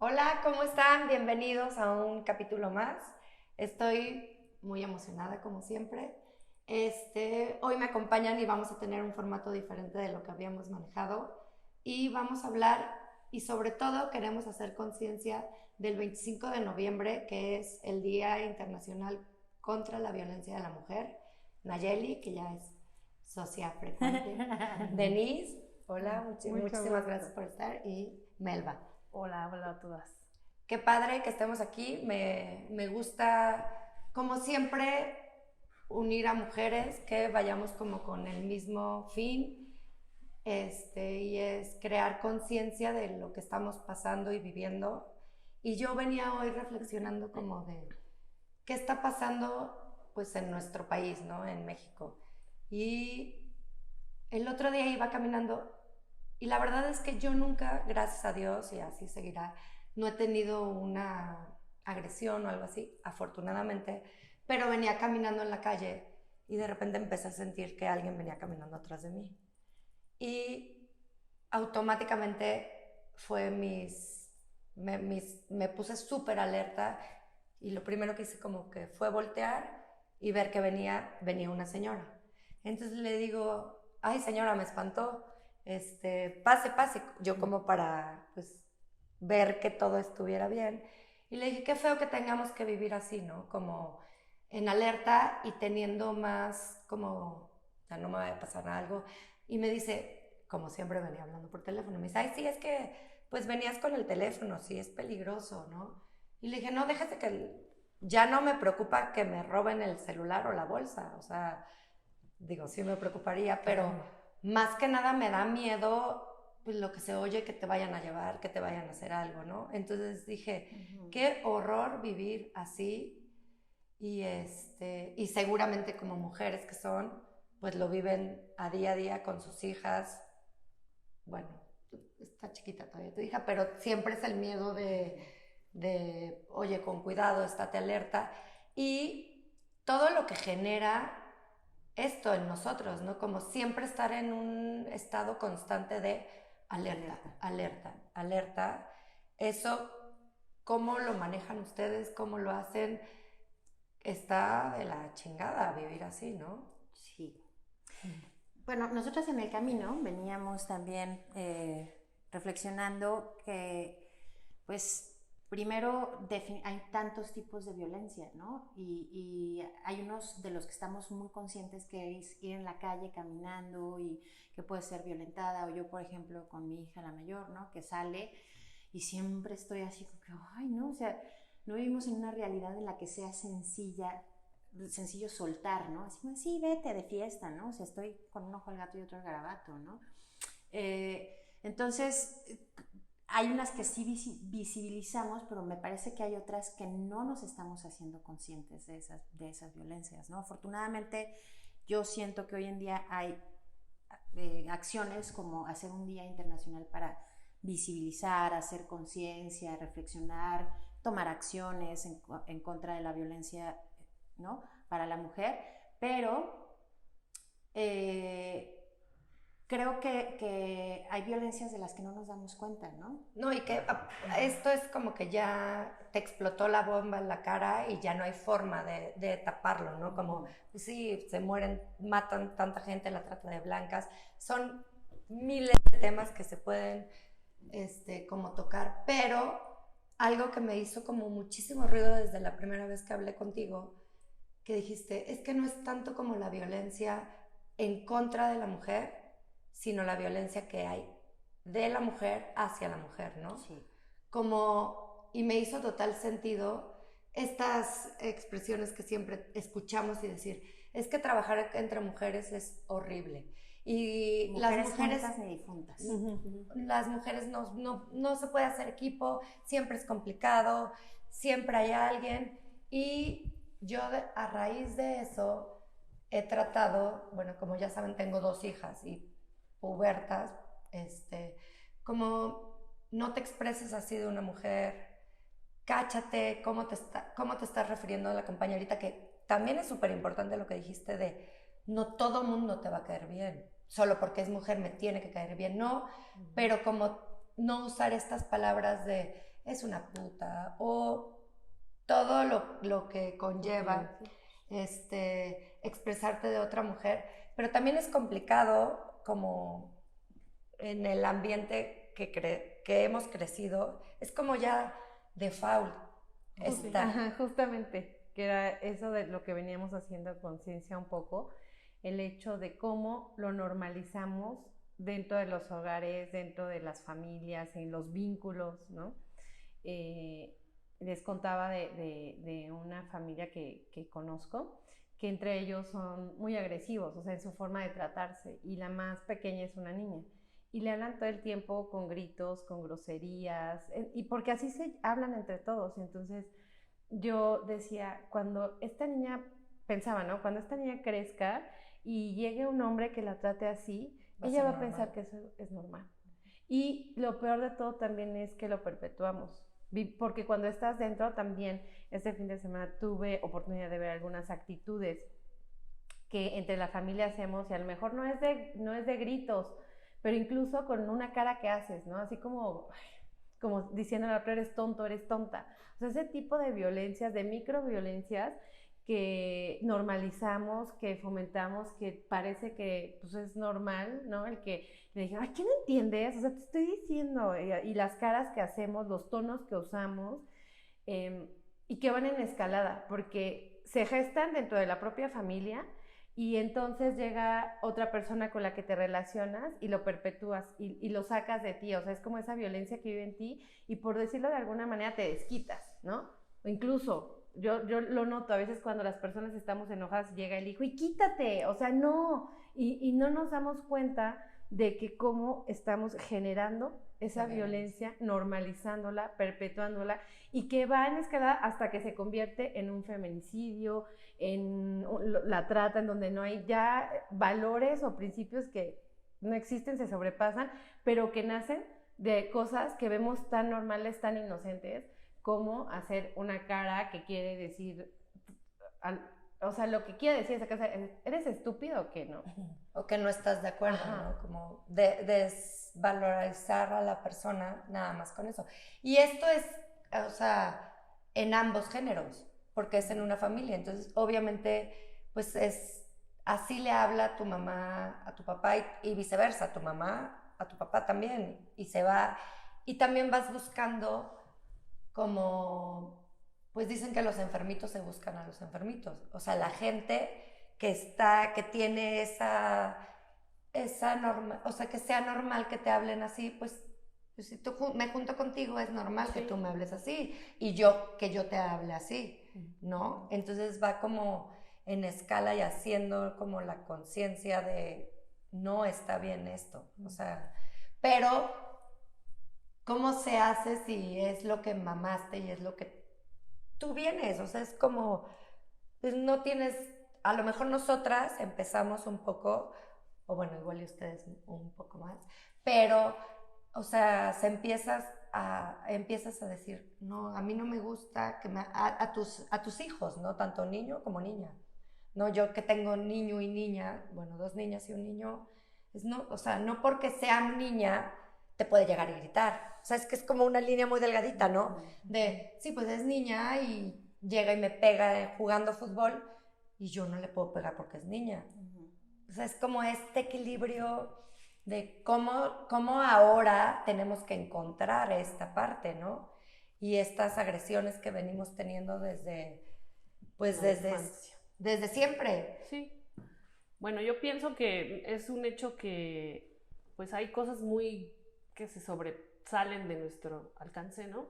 Hola, ¿cómo están? Bienvenidos a un capítulo más. Estoy muy emocionada como siempre. Hoy me acompañan y vamos a tener un formato diferente de lo que habíamos manejado y vamos a hablar y sobre todo queremos hacer conciencia del 25 de noviembre, que es el Día Internacional contra la Violencia de la Mujer. Nayeli, que ya es socia frecuente. Denise, hola, Mucho muchísimas gracias gusto. por estar. Y Melba. Hola, hola a todas. Qué padre que estemos aquí. Me gusta, como siempre, unir a mujeres que vayamos como con el mismo fin, y es crear conciencia de lo que estamos pasando y viviendo. Y yo venía hoy reflexionando como de qué está pasando pues en nuestro país, ¿no? En México. Y el otro día iba caminando y la verdad es que yo nunca, gracias a Dios, y así seguirá, no he tenido una agresión o algo así, afortunadamente, pero venía caminando en la calle y de repente empecé a sentir que alguien venía caminando atrás de mí. Y automáticamente fue me puse súper alerta y lo primero que hice como que fue voltear y ver que venía una señora. Entonces le digo, ay señora, me espantó, pase, pase, yo como para pues ver que todo estuviera bien. Y le dije, qué feo que tengamos que vivir así, ¿no? Como en alerta y teniendo más como, ya no me va a pasar algo. Y me dice, como siempre venía hablando por teléfono, me dice, ay, sí, es que pues venías con el teléfono, sí, es peligroso, ¿no? Y le dije, no, déjate ya no me preocupa que me roben el celular o la bolsa, o sea, digo, sí me preocuparía, pero más que nada me da miedo pues, lo que se oye que te vayan a llevar, que te vayan a hacer algo, ¿no? Entonces dije, qué horror vivir así y seguramente como mujeres que son, pues lo viven a día con sus hijas. Bueno, está chiquita todavía tu hija, pero siempre es el miedo oye, con cuidado, estate alerta. Y todo lo que genera esto en nosotros, ¿no? Como siempre estar en un estado constante de alerta, alerta, alerta. Eso, ¿cómo lo manejan ustedes? ¿Cómo lo hacen? Está de la chingada vivir así, ¿no? Sí. Bueno, nosotros en el camino veníamos también reflexionando que, pues, primero hay tantos tipos de violencia, ¿no? Y hay unos de los que estamos muy conscientes que es ir en la calle caminando y que puede ser violentada, o yo, por ejemplo, con mi hija la mayor, ¿no? Que sale y siempre estoy así como que, ay, no, o sea, no vivimos en una realidad en la que sea sencillo soltar, ¿no? Así como, sí, vete de fiesta, ¿no? O sea, estoy con un ojo al gato y otro al garabato, ¿no? Entonces, hay unas que sí visibilizamos, pero me parece que hay otras que no nos estamos haciendo conscientes de esas violencias, ¿no? Afortunadamente, yo siento que hoy en día hay acciones como hacer un Día Internacional para visibilizar, hacer conciencia, reflexionar, tomar acciones en contra de la violencia, ¿no? Para la mujer, pero creo que hay violencias de las que no nos damos cuenta, ¿no? No, y que esto es como que ya te explotó la bomba en la cara y ya no hay forma de taparlo, ¿no? Como, pues sí, se mueren, matan tanta gente, la trata de blancas. Son miles de temas que se pueden, como tocar, pero algo que me hizo como muchísimo ruido desde la primera vez que hablé contigo, que dijiste, es que no es tanto como la violencia en contra de la mujer, sino la violencia que hay de la mujer hacia la mujer, ¿no? Sí. Como, y me hizo total sentido estas expresiones que siempre escuchamos y decir, es que trabajar entre mujeres es horrible. Y Mujeres juntas ni difuntas. las mujeres no se puede hacer equipo, siempre es complicado, siempre hay alguien. Y yo a raíz de eso he tratado, bueno, como ya saben, tengo dos hijas y pubertas, como no te expreses así de una mujer, cáchate cómo te estás refiriendo a la compañerita, que también es súper importante lo que dijiste de no todo mundo te va a caer bien, solo porque es mujer me tiene que caer bien, no, pero como no usar estas palabras de es una puta, o todo lo que conlleva expresarte de otra mujer, pero también es complicado como en el ambiente que hemos crecido, es como ya default. Ajá, justamente, que era eso de lo que veníamos haciendo conciencia un poco, el hecho de cómo lo normalizamos dentro de los hogares, dentro de las familias, en los vínculos, ¿no? Les contaba de una familia que conozco, que entre ellos son muy agresivos, o sea, en su forma de tratarse, y la más pequeña es una niña. Y le hablan todo el tiempo con gritos, con groserías, y porque así se hablan entre todos. Entonces yo decía, cuando esta niña, pensaba, ¿no? Cuando esta niña crezca y llegue un hombre que la trate así, ella va a pensar que eso es normal. Y lo peor de todo también es que lo perpetuamos. Porque cuando estás dentro también, este fin de semana tuve oportunidad de ver algunas actitudes que entre la familia hacemos, y a lo mejor no es de gritos, pero incluso con una cara que haces, ¿no? Así como diciendo a la otra, eres tonto, eres tonta. O sea, ese tipo de violencias, de microviolencias que normalizamos, que fomentamos, que parece que pues, es normal, ¿no? El que le dije, ay, ¿qué no entiendes? O sea, te estoy diciendo, y las caras que hacemos, los tonos que usamos, y que van en escalada, porque se gestan dentro de la propia familia, y entonces llega otra persona con la que te relacionas y lo perpetúas y lo sacas de ti. O sea, es como esa violencia que vive en ti, y por decirlo de alguna manera te desquitas, ¿no? O incluso, yo lo noto a veces cuando las personas estamos enojadas, llega el hijo y quítate, o sea, no, y no nos damos cuenta de que cómo estamos generando esa violencia, normalizándola, perpetuándola, y que va en escala hasta que se convierte en un feminicidio, en la trata, en donde no hay ya valores o principios que no existen, se sobrepasan, pero que nacen de cosas que vemos tan normales, tan inocentes, como hacer una cara que quiere decir, o sea, lo que quiere decir esa cosa, ¿eres estúpido o qué, no? O que no estás de acuerdo, ajá, ¿no? Como desvalorizar a la persona nada más con eso. Y esto es, o sea, en ambos géneros, porque es en una familia. Entonces, obviamente, pues es, así le habla a tu mamá, a tu papá, y viceversa, tu mamá, a tu papá también. Y se va, y también vas buscando como, pues dicen que los enfermitos se buscan a los enfermitos. O sea, la gente que tiene esa norma, o sea, que sea normal que te hablen así, pues si me junto contigo es normal que tú me hables así, y que yo te hable así, ¿no? Entonces va como en escala y haciendo como la conciencia de no está bien esto, o sea, pero ¿cómo se hace si es lo que mamaste y es lo que tú vienes? O sea, es como, pues no tienes, a lo mejor nosotras empezamos un poco, o bueno, igual y ustedes un poco más, pero, o sea, empiezas a decir, no, a mí no me gusta que a tus hijos, ¿no? Tanto niño como niña. No, yo que tengo niño y niña, bueno, 2 niñas y un niño, no, o sea, no porque sea niña te puede llegar a gritar. O sea, es que es como una línea muy delgadita, ¿no? De, sí, pues es niña y llega y me pega jugando fútbol, y yo no le puedo pegar porque es niña. O sea, es como este equilibrio de cómo ahora tenemos que encontrar esta parte, ¿no? Y estas agresiones que venimos teniendo desde siempre. Sí. Bueno, yo pienso que es un hecho que pues hay cosas muy que se sobresalen de nuestro alcance, ¿no?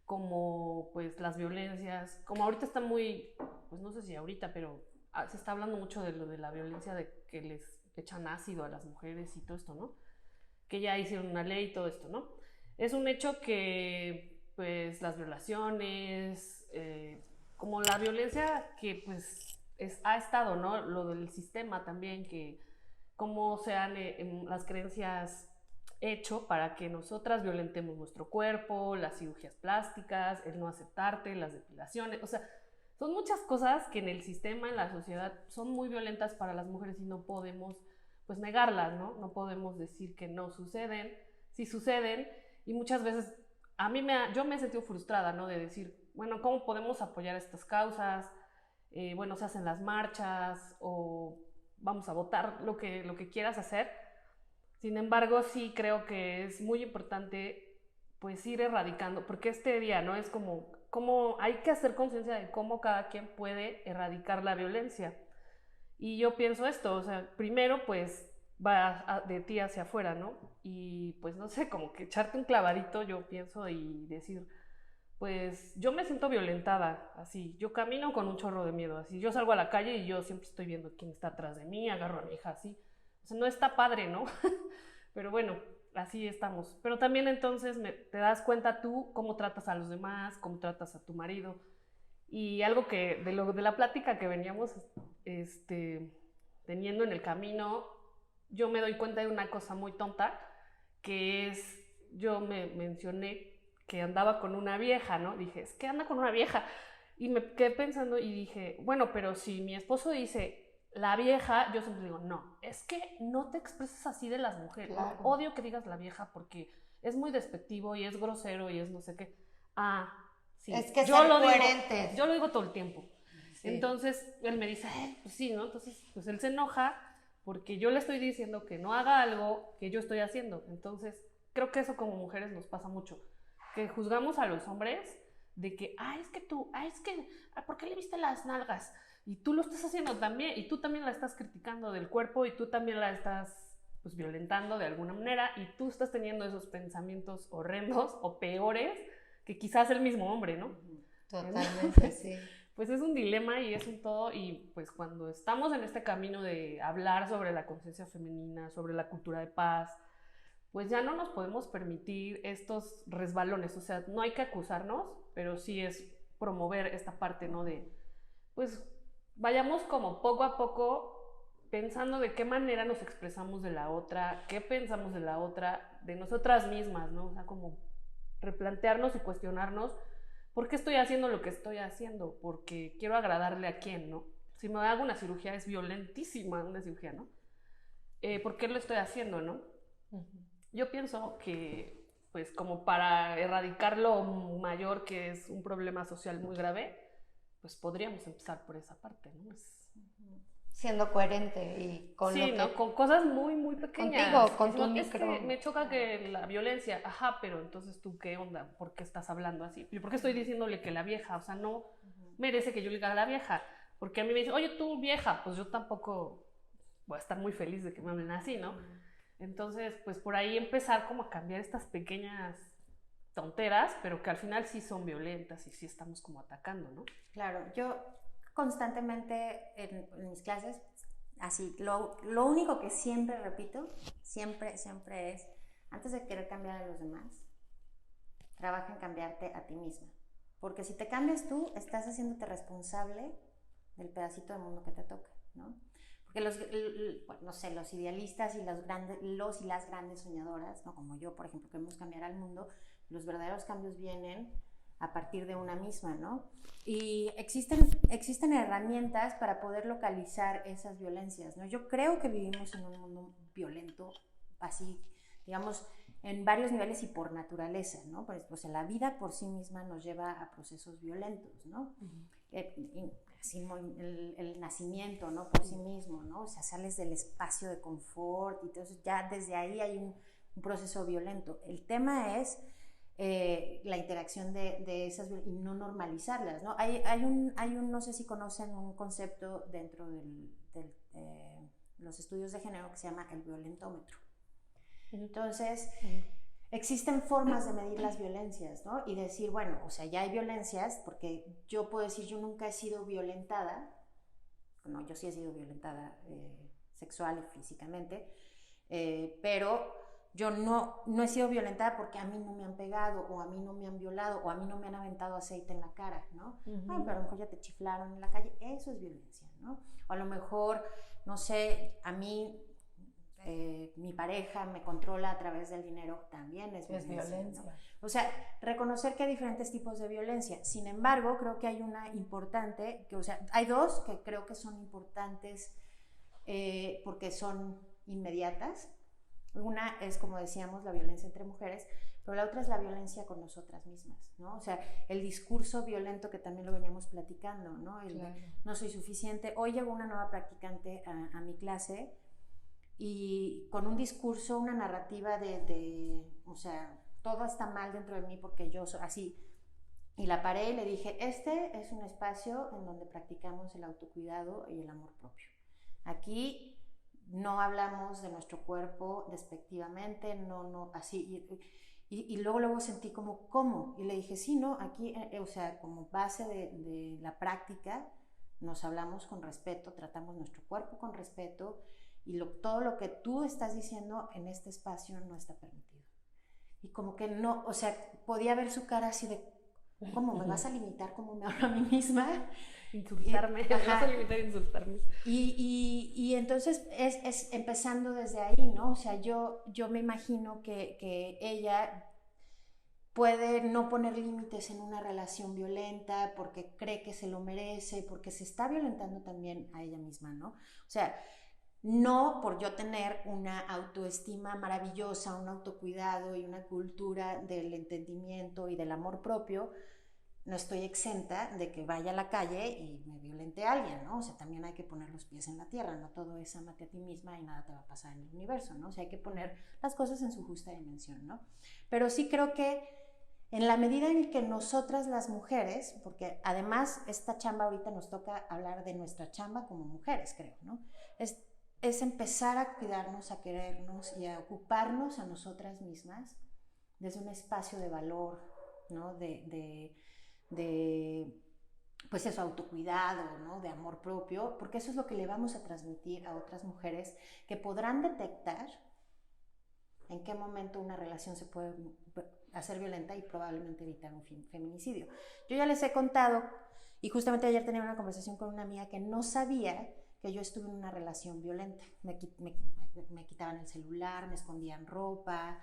Como pues las violencias, como ahorita está muy, pues no sé si ahorita, pero se está hablando mucho de lo de la violencia, de que les echan ácido a las mujeres y todo esto, ¿no? Que ya hicieron una ley y todo esto, ¿no? Es un hecho que pues las violaciones, como la violencia que pues ha estado, ¿no? Lo del sistema también, que cómo se han las creencias hecho para que nosotras violentemos nuestro cuerpo, las cirugías plásticas, el no aceptarte, las depilaciones, o sea, son muchas cosas que en el sistema, en la sociedad, son muy violentas para las mujeres, y no podemos pues negarlas, ¿no? No podemos decir que no suceden, sí suceden, y muchas veces yo me he sentido frustrada, ¿no? De decir, bueno, ¿cómo podemos apoyar estas causas? Bueno, se hacen las marchas o vamos a votar lo que quieras hacer. Sin embargo, sí creo que es muy importante pues ir erradicando, porque este día, ¿no? Es como hay que hacer conciencia de cómo cada quien puede erradicar la violencia. Y yo pienso esto, o sea, primero pues va de ti hacia afuera, ¿no? Y pues no sé, como que echarte un clavadito, yo pienso, y decir, pues yo me siento violentada, así, yo camino con un chorro de miedo, así, yo salgo a la calle y yo siempre estoy viendo quién está atrás de mí, agarro a mi hija, así, o sea, no está padre, ¿no? Pero bueno, así estamos. Pero también entonces te das cuenta tú cómo tratas a los demás, cómo tratas a tu marido. Y algo que de la plática que veníamos teniendo en el camino, yo me doy cuenta de una cosa muy tonta, que es, yo me mencioné que andaba con una vieja, ¿no? Dije, es que anda con una vieja. Y me quedé pensando y dije, bueno, pero si mi esposo dice la vieja, yo siempre digo, no, es que no te expreses así de las mujeres. Claro. No, odio que digas la vieja porque es muy despectivo y es grosero y es no sé qué. Ah, sí. Es que yo ser lo coherentes. digo, yo lo digo todo el tiempo. Sí. Entonces él me dice, pues sí, ¿no? Entonces pues él se enoja porque yo le estoy diciendo que no haga algo que yo estoy haciendo. Entonces creo que eso como mujeres nos pasa mucho, que juzgamos a los hombres de que, ¿por qué le viste las nalgas? Y tú lo estás haciendo también, y tú también la estás criticando del cuerpo, y tú también la estás pues violentando de alguna manera, y tú estás teniendo esos pensamientos horrendos o peores que quizás el mismo hombre, ¿no? Totalmente, sí. Pues es un dilema y es un todo, y pues cuando estamos en este camino de hablar sobre la conciencia femenina, sobre la cultura de paz, pues ya no nos podemos permitir estos resbalones, o sea, no hay que acusarnos, pero sí es promover esta parte, ¿no? De, pues, vayamos como poco a poco pensando de qué manera nos expresamos de la otra, qué pensamos de la otra, de nosotras mismas, ¿no? O sea, como replantearnos y cuestionarnos por qué estoy haciendo lo que estoy haciendo, porque quiero agradarle a quién, ¿no? Si me hago una cirugía, es violentísima una cirugía, ¿no? ¿Por qué lo estoy haciendo, no? Yo pienso que, pues, como para erradicar lo mayor, que es un problema social muy grave, pues podríamos empezar por esa parte, ¿no? Siendo coherente y con sí, lo que... ¿no? Con cosas muy, muy pequeñas. Contigo, con tu Es micro. que me choca que la violencia, ajá, pero entonces tú, ¿qué onda? ¿Por qué estás hablando así? ¿Por qué estoy diciéndole que la vieja? O sea, no merece que yo le diga a la vieja. Porque a mí me dicen, oye, tú vieja, pues yo tampoco voy a estar muy feliz de que me hablen así, ¿no? Entonces, pues por ahí empezar como a cambiar estas pequeñas tonteras, pero que al final sí son violentas y sí estamos como atacando, ¿no? Claro, yo constantemente en mis clases, así, lo único que siempre repito, siempre es, antes de querer cambiar a los demás, trabaja en cambiarte a ti misma. Porque si te cambias tú, estás haciéndote responsable del pedacito de mundo que te toca, ¿no? Porque los idealistas y los y las grandes soñadoras, ¿no? Como yo, por ejemplo, queremos cambiar al mundo, los verdaderos cambios vienen a partir de una misma, ¿no? Y existen herramientas para poder localizar esas violencias, ¿no? Yo creo que vivimos en un mundo violento, así, digamos, en varios niveles y por naturaleza, ¿no? Pues la vida por sí misma nos lleva a procesos violentos, ¿no? El nacimiento, ¿no? Por sí mismo, ¿no? O sea, sales del espacio de confort y entonces ya desde ahí hay un proceso violento. El tema es la interacción de esas y no normalizarlas, ¿no? Hay un, no sé si conocen un concepto dentro de los estudios de género que se llama el violentómetro. Entonces, existen formas de medir las violencias, ¿no? Y decir, bueno, o sea, ya hay violencias, porque yo puedo decir, yo nunca he sido violentada, no, yo sí he sido violentada sexual y físicamente, pero yo no he sido violentada porque a mí no me han pegado, o a mí no me han violado, o a mí no me han aventado aceite en la cara, ¿no? Pero a lo mejor ya te chiflaron en la calle, eso es violencia, ¿no? O a lo mejor, no sé, a mí mi pareja me controla a través del dinero, también es violencia, ¿no? O sea, reconocer que hay diferentes tipos de violencia. Sin embargo, creo que hay una importante, o sea, hay dos que creo que son importantes porque son inmediatas. Una es, como decíamos, la violencia entre mujeres, pero la otra es la violencia con nosotras mismas, ¿no? O sea, el discurso violento que también lo veníamos platicando, ¿no? Claro. No soy suficiente. Hoy llegó una nueva practicante a mi clase y con un discurso, una narrativa o sea, todo está mal dentro de mí porque yo soy así. Y la paré y le dije, este es un espacio en donde practicamos el autocuidado y el amor propio. Aquí no hablamos de nuestro cuerpo despectivamente, no, así. Y luego sentí como, ¿cómo? Y le dije, sí, no, aquí, o sea, como base de la práctica, nos hablamos con respeto, tratamos nuestro cuerpo con respeto, y todo lo que tú estás diciendo en este espacio no está permitido. Y como que no, o sea, podía ver su cara así de, ¿cómo me vas a limitar cómo me hablo a mí misma? Insultarme, me vas a limitar a insultarme. Y entonces es empezando desde ahí, ¿no? O sea, yo me imagino que ella puede no poner límites en una relación violenta porque cree que se lo merece, porque se está violentando también a ella misma, ¿no? O sea, no por yo tener una autoestima maravillosa, un autocuidado y una cultura del entendimiento y del amor propio, no estoy exenta de que vaya a la calle y me violente a alguien, ¿no? O sea, también hay que poner los pies en la tierra, no todo es amate a ti misma y nada te va a pasar en el universo, ¿no? O sea, hay que poner las cosas en su justa dimensión, ¿no? Pero sí creo que en la medida en que nosotras las mujeres, porque además esta chamba ahorita nos toca hablar de nuestra chamba como mujeres, creo, ¿no? Es empezar a cuidarnos, a querernos y a ocuparnos a nosotras mismas desde un espacio de valor, ¿no? Pues eso, autocuidado, ¿no? De amor propio, porque eso es lo que le vamos a transmitir a otras mujeres que podrán detectar en qué momento una relación se puede hacer violenta y probablemente evitar un feminicidio. Yo ya les he contado, y justamente ayer tenía una conversación con una amiga que no sabía que yo estuve en una relación violenta. Me quitaban el celular, me escondían ropa.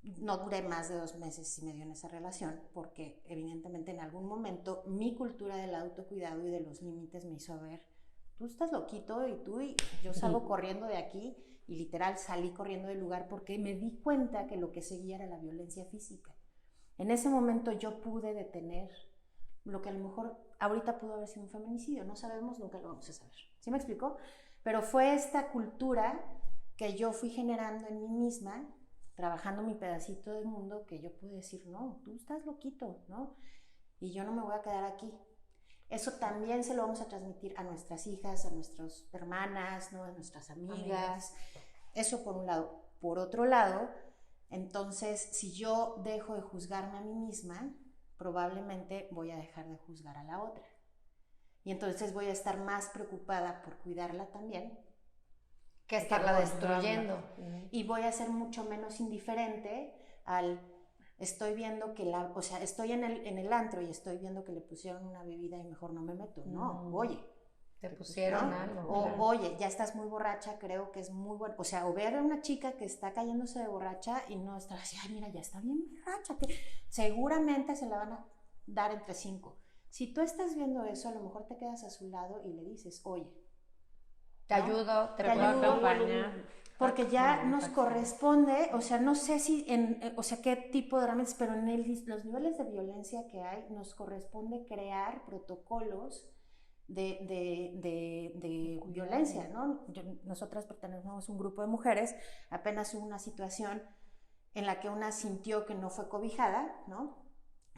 No duré más de 2 meses y medio en esa relación porque evidentemente en algún momento mi cultura del autocuidado y de los límites me hizo ver, tú estás loquito y yo salgo corriendo de aquí y literal salí corriendo del lugar porque me di cuenta que lo que seguía era la violencia física. En ese momento yo pude detener lo que a lo mejor ahorita pudo haber sido un feminicidio, no sabemos, nunca lo vamos a saber. ¿Sí me explico? Pero fue esta cultura que yo fui generando en mí misma, trabajando mi pedacito del mundo, que yo pude decir, no, tú estás loquito, ¿no? Y yo no me voy a quedar aquí. Eso también se lo vamos a transmitir a nuestras hijas, a nuestras hermanas, ¿no? A nuestras amigas. Eso por un lado. Por otro lado, entonces, si yo dejo de juzgarme a mí misma, probablemente voy a dejar de juzgar a la otra. Y entonces voy a estar más preocupada por cuidarla también que estarla destruyendo. Y voy a ser mucho menos indiferente al, estoy viendo que o sea, estoy en el antro y estoy viendo que le pusieron una bebida y mejor no me meto. No, oye. Te pusieron algo. O, claro. Oye, ya estás muy borracha, creo que es muy bueno. O sea, o ver a una chica que está cayéndose de borracha y no estar así, ay, mira, ya está bien borracha, que seguramente se la van a dar entre 5. Si tú estás viendo eso, a lo mejor te quedas a su lado y le dices, oye, te ayudo, te puedo acompañar. Porque ya nos corresponde, o sea, no sé si, o sea, qué tipo de herramientas, pero en los niveles de violencia que hay, nos corresponde crear protocolos de violencia, ¿no? Nosotras pertenecemos a un grupo de mujeres, apenas hubo una situación en la que una sintió que no fue cobijada, ¿no?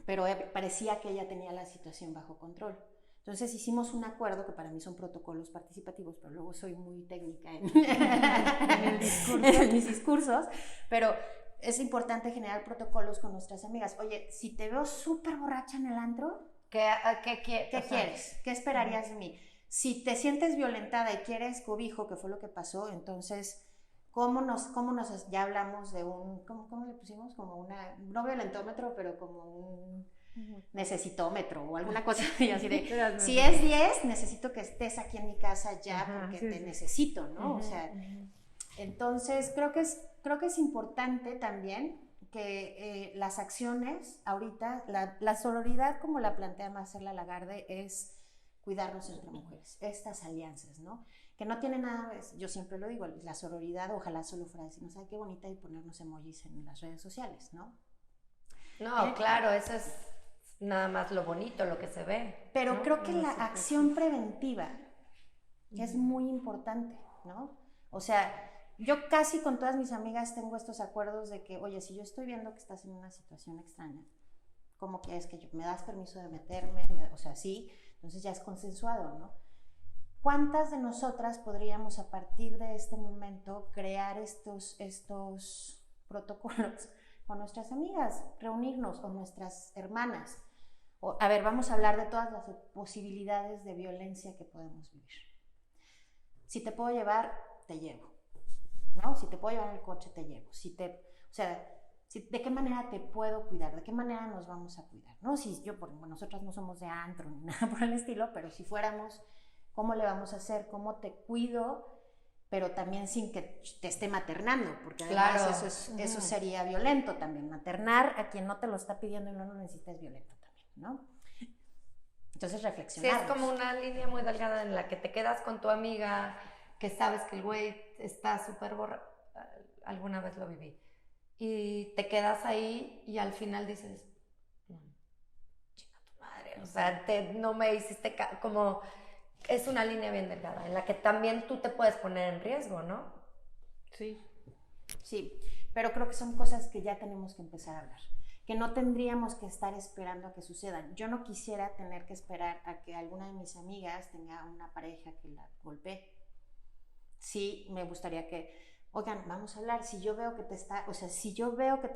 Pero parecía que ella tenía la situación bajo control. Entonces hicimos un acuerdo, que para mí son protocolos participativos, pero luego soy muy técnica en mis discursos, pero es importante generar protocolos con nuestras amigas. Oye, si te veo súper borracha en el antro, ¿qué quieres? ¿Qué esperarías de mí? Si te sientes violentada y quieres cobijo, que fue lo que pasó, entonces, ya hablamos de ¿cómo le pusimos? Como no violentómetro, pero como un necesitómetro o alguna cosa así de, si es 10, necesito que estés aquí en mi casa ya porque te necesito, ¿no? O sea, entonces creo que es importante también que las acciones ahorita, la sororidad como la plantea Marcela Lagarde es cuidarnos entre mujeres, estas alianzas, ¿no? Que no tiene nada, yo siempre lo digo, la sororidad, ojalá solo fuera decirnos, ay, qué bonita, y ponernos emojis en las redes sociales, ¿no? No, claro, eso es nada más lo bonito, lo que se ve. Pero ¿no? creo que la acción preventiva es muy importante, ¿no? O sea, yo casi con todas mis amigas tengo estos acuerdos de que, oye, si yo estoy viendo que estás en una situación extraña, ¿cómo quieres que me das permiso de meterme? O sea, sí, entonces ya es consensuado, ¿no? ¿Cuántas de nosotras podríamos a partir de este momento crear estos protocolos con nuestras amigas, reunirnos con nuestras hermanas? A ver, vamos a hablar de todas las posibilidades de violencia que podemos vivir. Si te puedo llevar, te llevo, ¿no? Si te puedo llevar en el coche, te llevo. O sea, ¿de qué manera te puedo cuidar? ¿De qué manera nos vamos a cuidar? ¿No? Si nosotras no somos de antro ni nada por el estilo, pero si fuéramos, ¿cómo le vamos a hacer? ¿Cómo te cuido? Pero también sin que te esté maternando, porque además eso sería violento también. Maternar a quien no te lo está pidiendo y no lo necesita es violento también, ¿no? Entonces reflexionar. Sí, es como una línea muy delgada en la que te quedas con tu amiga, que sabes que el güey está súper borracho. Alguna vez lo viví. Y te quedas ahí y al final dices, chinga tu madre, o sea, no me hiciste como... Es una línea bien delgada en la que también tú te puedes poner en riesgo, ¿no? Sí. Sí, pero creo que son cosas que ya tenemos que empezar a hablar, que no tendríamos que estar esperando a que sucedan. Yo no quisiera tener que esperar a que alguna de mis amigas tenga una pareja que la golpee. Sí, me gustaría que, oigan, vamos a hablar, si yo veo que te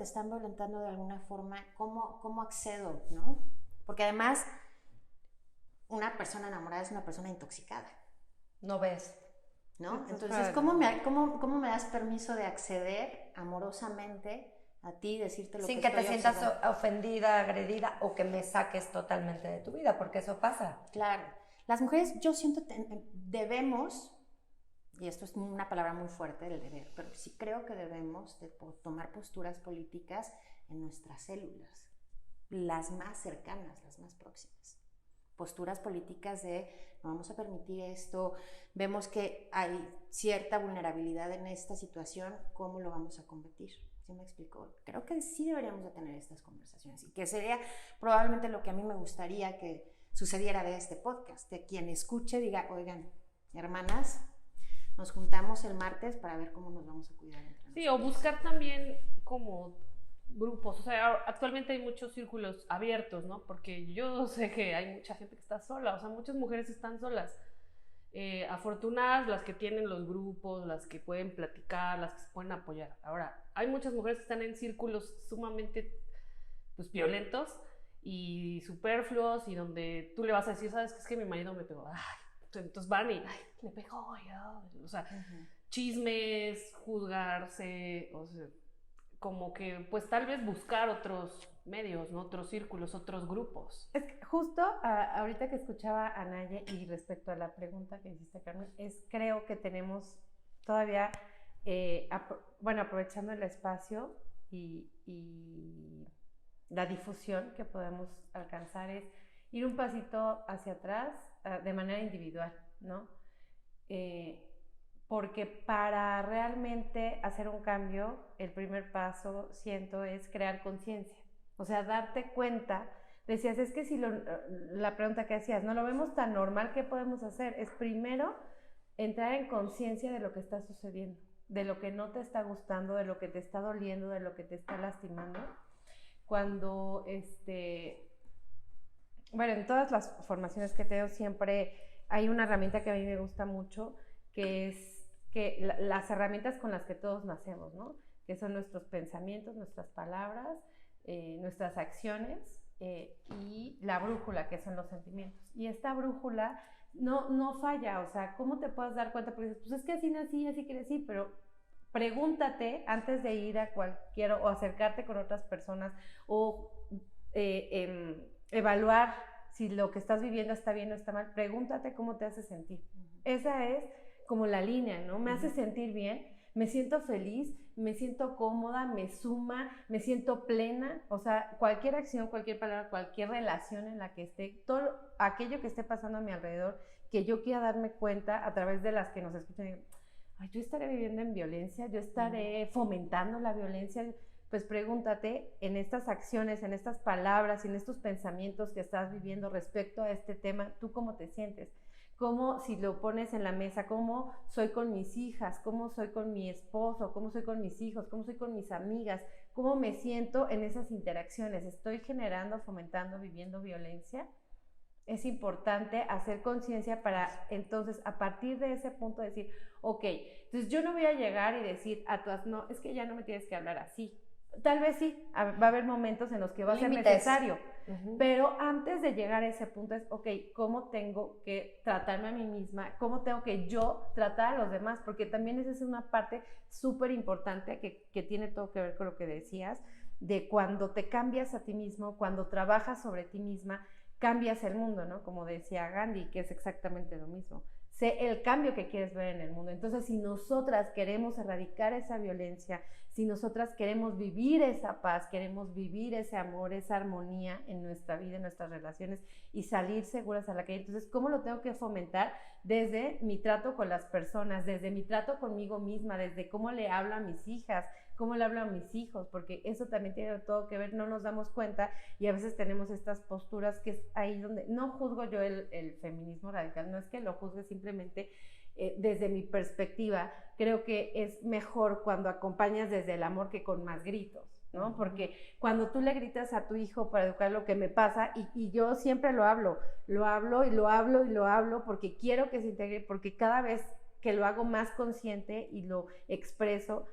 están violentando de alguna forma, ¿cómo accedo, no? Porque además, una persona enamorada es una persona intoxicada. No ves. ¿No? Entonces, ¿cómo me das permiso de acceder amorosamente a ti, decirte lo sin que que te sientas ofendida, agredida o que me saques totalmente de tu vida? Porque eso pasa. Claro. Las mujeres, yo siento, debemos, y esto es una palabra muy fuerte, el deber, pero sí creo que debemos de tomar posturas políticas en nuestras células, las más cercanas, las más próximas. Posturas políticas de no vamos a permitir esto, vemos que hay cierta vulnerabilidad en esta situación, ¿cómo lo vamos a combatir? ¿Sí me explico? Creo que sí deberíamos de tener estas conversaciones y que sería probablemente lo que a mí me gustaría que sucediera de este podcast, que quien escuche diga, oigan, hermanas, nos juntamos el martes para ver cómo nos vamos a cuidar entre nosotros. Sí, o buscar también como grupos, o sea, actualmente hay muchos círculos abiertos, ¿no? Porque yo sé que hay mucha gente que está sola, o sea, muchas mujeres están solas. Afortunadas las que tienen los grupos, las que pueden platicar, las que se pueden apoyar. Ahora, hay muchas mujeres que están en círculos sumamente, pues, violentos y superfluos y donde tú le vas a decir, ¿sabes qué? Es que mi marido me pegó. Ay, entonces van y, ay, le pegó, o sea, chismes, juzgarse, o sea, como que, pues tal vez buscar otros medios, ¿no? Otros círculos, otros grupos. Es que justo ahorita que escuchaba a Naye y respecto a la pregunta que hiciste, Carmen, creo que tenemos todavía, aprovechando el espacio y la difusión que podemos alcanzar, es ir un pasito hacia atrás de manera individual, ¿no? Porque para realmente hacer un cambio, el primer paso, siento, es crear conciencia. O sea, darte cuenta. Decías, es que si la pregunta que hacías, no lo vemos tan normal, ¿qué podemos hacer? Es primero entrar en conciencia de lo que está sucediendo, de lo que no te está gustando, de lo que te está doliendo, de lo que te está lastimando. Cuando, en todas las formaciones que tengo siempre hay una herramienta que a mí me gusta mucho, que es las herramientas con las que todos nacemos, ¿no? Que son nuestros pensamientos, nuestras palabras, nuestras acciones y la brújula, que son los sentimientos. Y esta brújula no falla, o sea, ¿cómo te puedes dar cuenta? Porque dices, pues es que así nací, así crecí, pero pregúntate antes de ir a cualquier, o acercarte con otras personas, o evaluar si lo que estás viviendo está bien o está mal, pregúntate cómo te hace sentir. Esa es como la línea, ¿no? Me hace sentir bien, me siento feliz, me siento cómoda, me suma, me siento plena, o sea, cualquier acción, cualquier palabra, cualquier relación en la que esté, todo aquello que esté pasando a mi alrededor, que yo quiera darme cuenta a través de las que nos escuchan, ay, yo estaré viviendo en violencia, yo estaré fomentando la violencia. Pues pregúntate en estas acciones, en estas palabras, en estos pensamientos que estás viviendo respecto a este tema, ¿tú cómo te sientes? ¿Cómo, si lo pones en la mesa, cómo soy con mis hijas, cómo soy con mi esposo, cómo soy con mis hijos, cómo soy con mis amigas, cómo me siento en esas interacciones? ¿Estoy generando, fomentando, viviendo violencia? Es importante hacer conciencia para entonces a partir de ese punto decir, ok, entonces yo no voy a llegar y decir a todas, no, es que ya no me tienes que hablar así. Tal vez sí, va a haber momentos en los que va a ser necesario, pero antes de llegar a ese punto es, ok, ¿cómo tengo que tratarme a mí misma? ¿Cómo tengo que yo tratar a los demás? Porque también esa es una parte súper importante que tiene todo que ver con lo que decías, de cuando te cambias a ti mismo, cuando trabajas sobre ti misma, cambias el mundo, ¿no? Como decía Gandhi, que es exactamente lo mismo. Sé el cambio que quieres ver en el mundo. Entonces, si nosotras queremos erradicar esa violencia, si nosotras queremos vivir esa paz, queremos vivir ese amor, esa armonía en nuestra vida, en nuestras relaciones y salir seguras a la calle, entonces, ¿cómo lo tengo que fomentar? Desde mi trato con las personas, desde mi trato conmigo misma, desde cómo le hablo a mis hijas, cómo le hablo a mis hijos, porque eso también tiene todo que ver, no nos damos cuenta y a veces tenemos estas posturas que es ahí donde, no juzgo yo el feminismo radical, no es que lo juzgue, simplemente desde mi perspectiva, creo que es mejor cuando acompañas desde el amor que con más gritos, ¿no? Porque cuando tú le gritas a tu hijo para educar, lo que me pasa, y yo siempre lo hablo porque quiero que se integre, porque cada vez que lo hago más consciente y lo expreso,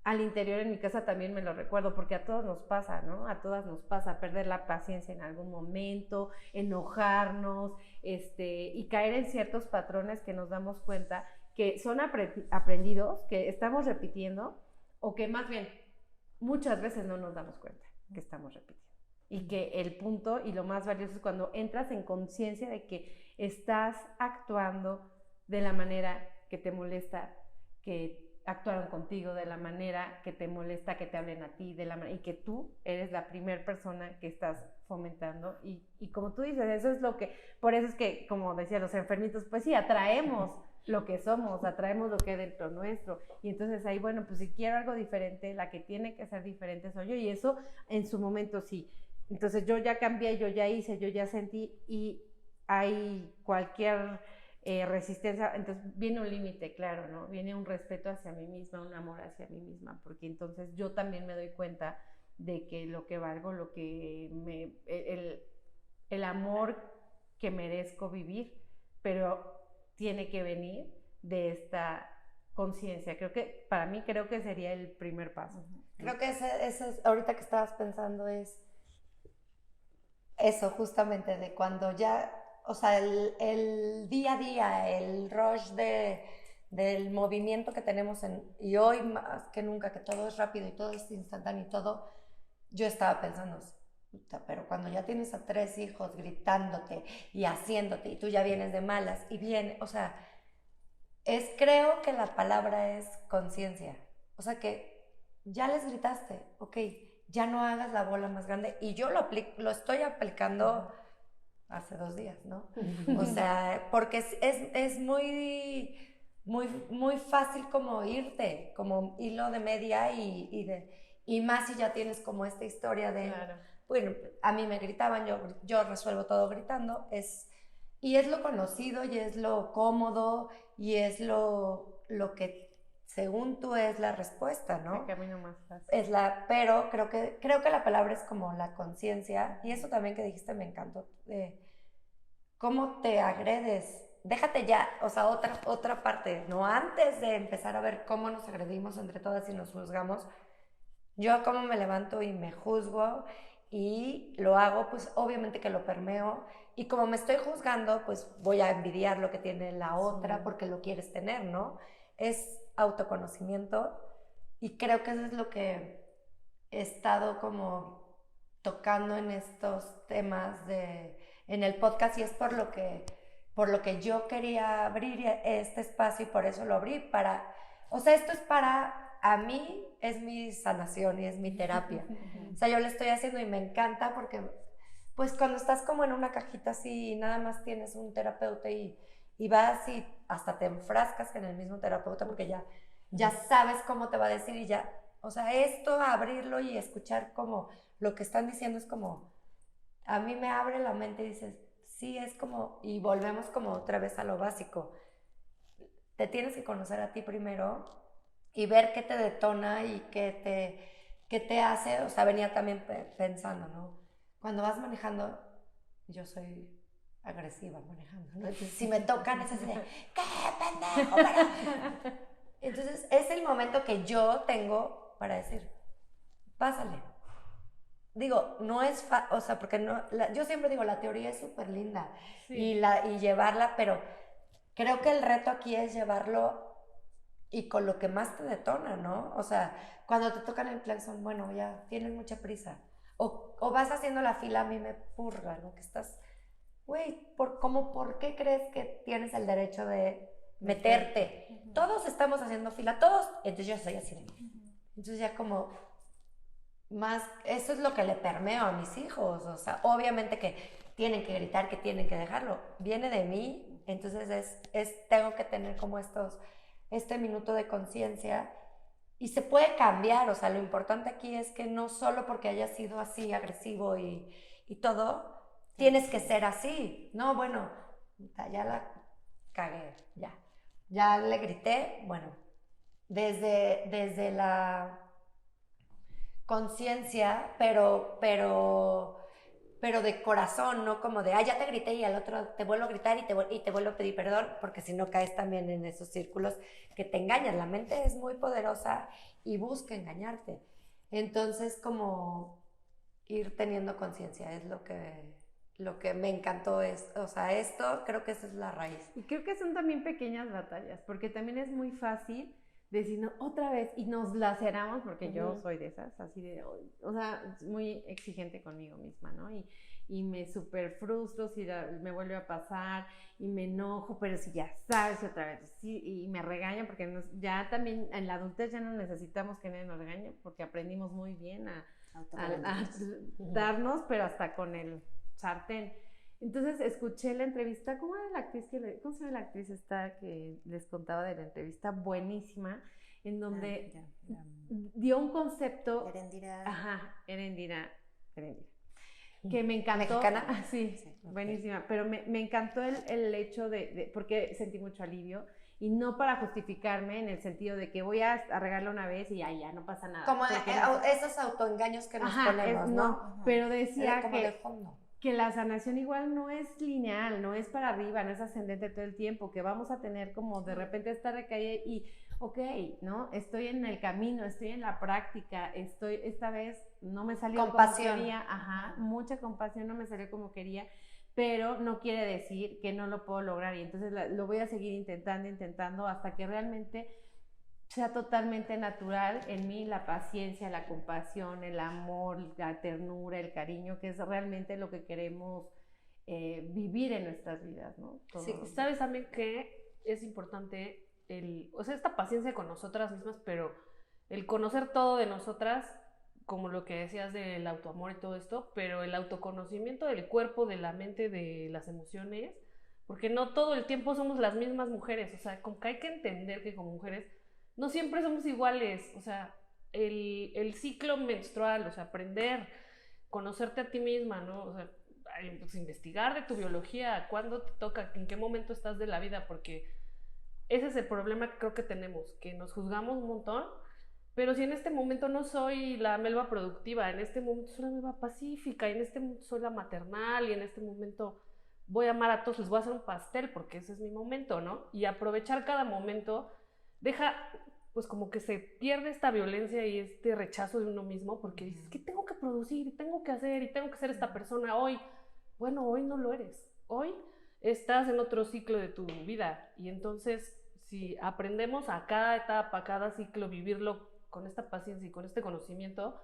al interior en mi casa también me lo recuerdo, porque a todos nos pasa, ¿no? A todas nos pasa perder la paciencia en algún momento, enojarnos, y caer en ciertos patrones que nos damos cuenta que son aprendidos, que estamos repitiendo, o que más bien muchas veces no nos damos cuenta que estamos repitiendo. Y que el punto y lo más valioso es cuando entras en conciencia de que estás actuando de la manera que te molesta, que actuaron contigo, de la manera que te molesta que te hablen a ti, y que tú eres la primera persona que estás fomentando, y como tú dices, eso es lo que, por eso es que, como decía, los enfermitos, pues sí, atraemos lo que somos, atraemos lo que hay dentro nuestro, y entonces ahí, bueno, pues si quiero algo diferente, la que tiene que ser diferente soy yo, y eso en su momento sí, entonces yo ya cambié, yo ya hice, yo ya sentí, y hay cualquier resistencia, entonces viene un límite, claro, ¿no? Viene un respeto hacia mí misma, un amor hacia mí misma, porque entonces yo también me doy cuenta de que lo que valgo, lo que el amor que merezco vivir, pero tiene que venir de esta conciencia. Creo que, para mí, creo que sería el primer paso. Creo que ese es, ahorita que estabas pensando, es eso justamente, de cuando ya, o sea, el día a día, el rush del movimiento que tenemos y hoy más que nunca, que todo es rápido y todo es instantáneo y todo, yo estaba pensando, pero cuando ya tienes a 3 hijos gritándote y haciéndote y tú ya vienes de malas y viene, o sea, creo que la palabra es conciencia, o sea que ya les gritaste, ok, ya no hagas la bola más grande, y yo lo estoy aplicando hace 2 días, ¿no? O sea, porque es muy, muy, muy fácil como irte, como hilo de media, y más si ya tienes como esta historia de, claro, bueno, a mí me gritaban, yo resuelvo todo gritando, y es lo conocido, y es lo cómodo, y es lo que según tú es la respuesta, ¿no? El camino más fácil. Pero creo que la palabra es como la conciencia, y eso también que dijiste me encantó, cómo te agredes. Déjate ya, o sea, otra parte, ¿no? Antes de empezar a ver cómo nos agredimos entre todas y nos juzgamos, yo cómo me levanto y me juzgo, y lo hago, pues obviamente que lo permeo, y como me estoy juzgando, pues voy a envidiar lo que tiene la otra, sí, porque lo quieres tener, ¿no? Es autoconocimiento, y creo que eso es lo que he estado como tocando en estos temas en el podcast, y es por lo que yo quería abrir este espacio, y por eso lo abrí, para O sea, esto es a mí es mi sanación y es mi terapia. O sea, yo lo estoy haciendo y me encanta porque, pues cuando estás como en una cajita así y nada más tienes un terapeuta y vas y hasta te enfrascas en el mismo terapeuta porque ya sabes cómo te va a decir y ya, o sea, esto, abrirlo y escuchar como lo que están diciendo es como, a mí me abre la mente y dices, sí, es como, y volvemos como otra vez a lo básico. Te tienes que conocer a ti primero y ver qué te detona y qué te hace, o sea, venía también pensando, ¿no? Cuando vas manejando, yo soy agresiva manejando, ¿no? Entonces, si me tocan es así de, ¡qué pendejo! Pero... Entonces, es el momento que yo tengo para decir, pásale. Digo, no es o sea, porque no, yo siempre digo, la teoría es súper linda y llevarla, pero creo que el reto aquí es llevarlo y con lo que más te detona, ¿no? O sea, cuando te tocan el claxon, bueno, ya tienes mucha prisa. O vas haciendo la fila, a mí me purga, ¿no? Que estás, güey, ¿por qué crees que tienes el derecho de meterte? Todos estamos haciendo fila, todos. Entonces yo soy así de... Entonces ya como... Más, eso es lo que le permeo a mis hijos, o sea, obviamente que tienen que gritar, que tienen que dejarlo, viene de mí, entonces tengo que tener como este minuto de conciencia y se puede cambiar, o sea, lo importante aquí es que no solo porque hayas sido así agresivo y todo, tienes que ser así, no, bueno, ya la cagué, ya le grité, bueno, desde la conciencia, pero de corazón, no como de, ya te grité y al otro te vuelvo a gritar y te vuelvo a pedir perdón, porque si no caes también en esos círculos que te engañan. La mente es muy poderosa y busca engañarte. Entonces, como ir teniendo conciencia es lo que me encantó, o sea, esto creo que esa es la raíz. Y creo que son también pequeñas batallas, porque también es muy fácil decir, no, otra vez, y nos laceramos, porque yo soy de esas, así de, o sea, muy exigente conmigo misma, ¿no? Y me súper frustro si me vuelve a pasar, y me enojo, pero si ya sabes otra vez, sí, y me regañan, porque ya también en la adultez ya no necesitamos que nadie nos regañe, porque aprendimos muy bien a darnos, pero hasta con el sartén. Entonces escuché la entrevista, ¿cómo era la actriz cómo se llama la actriz esta que les contaba de la entrevista? Buenísima, en donde dio un concepto. Erendira. Ajá, Erendira. Que me encantó. ¿Mexicana? Sí, okay. Buenísima. Pero me encantó el hecho porque sentí mucho alivio. Y no para justificarme en el sentido de que voy a regarla una vez y ya no pasa nada. Como esos autoengaños que nos ponemos, ¿no? Pero decía como de fondo. Que la sanación igual no es lineal, no es para arriba, no es ascendente todo el tiempo, que vamos a tener como de repente esta recaída y, ok, ¿no? Estoy en el camino, estoy en la práctica, esta vez no me salió compasión. Como quería, mucha compasión, no me salió como quería, pero no quiere decir que no lo puedo lograr y entonces lo voy a seguir intentando hasta que realmente sea totalmente natural en mí la paciencia, la compasión, el amor, la ternura, el cariño, que es realmente lo que queremos vivir en nuestras vidas, ¿no? Sí, sabes también que es importante o sea, esta paciencia con nosotras mismas, pero el conocer todo de nosotras, como lo que decías del autoamor y todo esto, pero el autoconocimiento del cuerpo, de la mente, de las emociones, porque no todo el tiempo somos las mismas mujeres, o sea, como que hay que entender que como mujeres no siempre somos iguales, o sea, el ciclo menstrual, o sea, aprender, conocerte a ti misma, ¿no? O sea, pues investigar de tu biología, cuándo te toca, en qué momento estás de la vida, porque ese es el problema que creo que tenemos, que nos juzgamos un montón, pero si en este momento no soy la melva productiva, en este momento soy la melva pacífica, y en este momento soy la maternal, y en este momento voy a amar a todos, les voy a hacer un pastel, porque ese es mi momento, ¿no? Y aprovechar cada momento deja, pues como que se pierde esta violencia y este rechazo de uno mismo, porque dices que tengo que producir, y tengo que hacer, y tengo que ser esta persona hoy. Bueno, hoy no lo eres, hoy estás en otro ciclo de tu vida, y entonces si aprendemos a cada etapa, a cada ciclo, vivirlo con esta paciencia y con este conocimiento,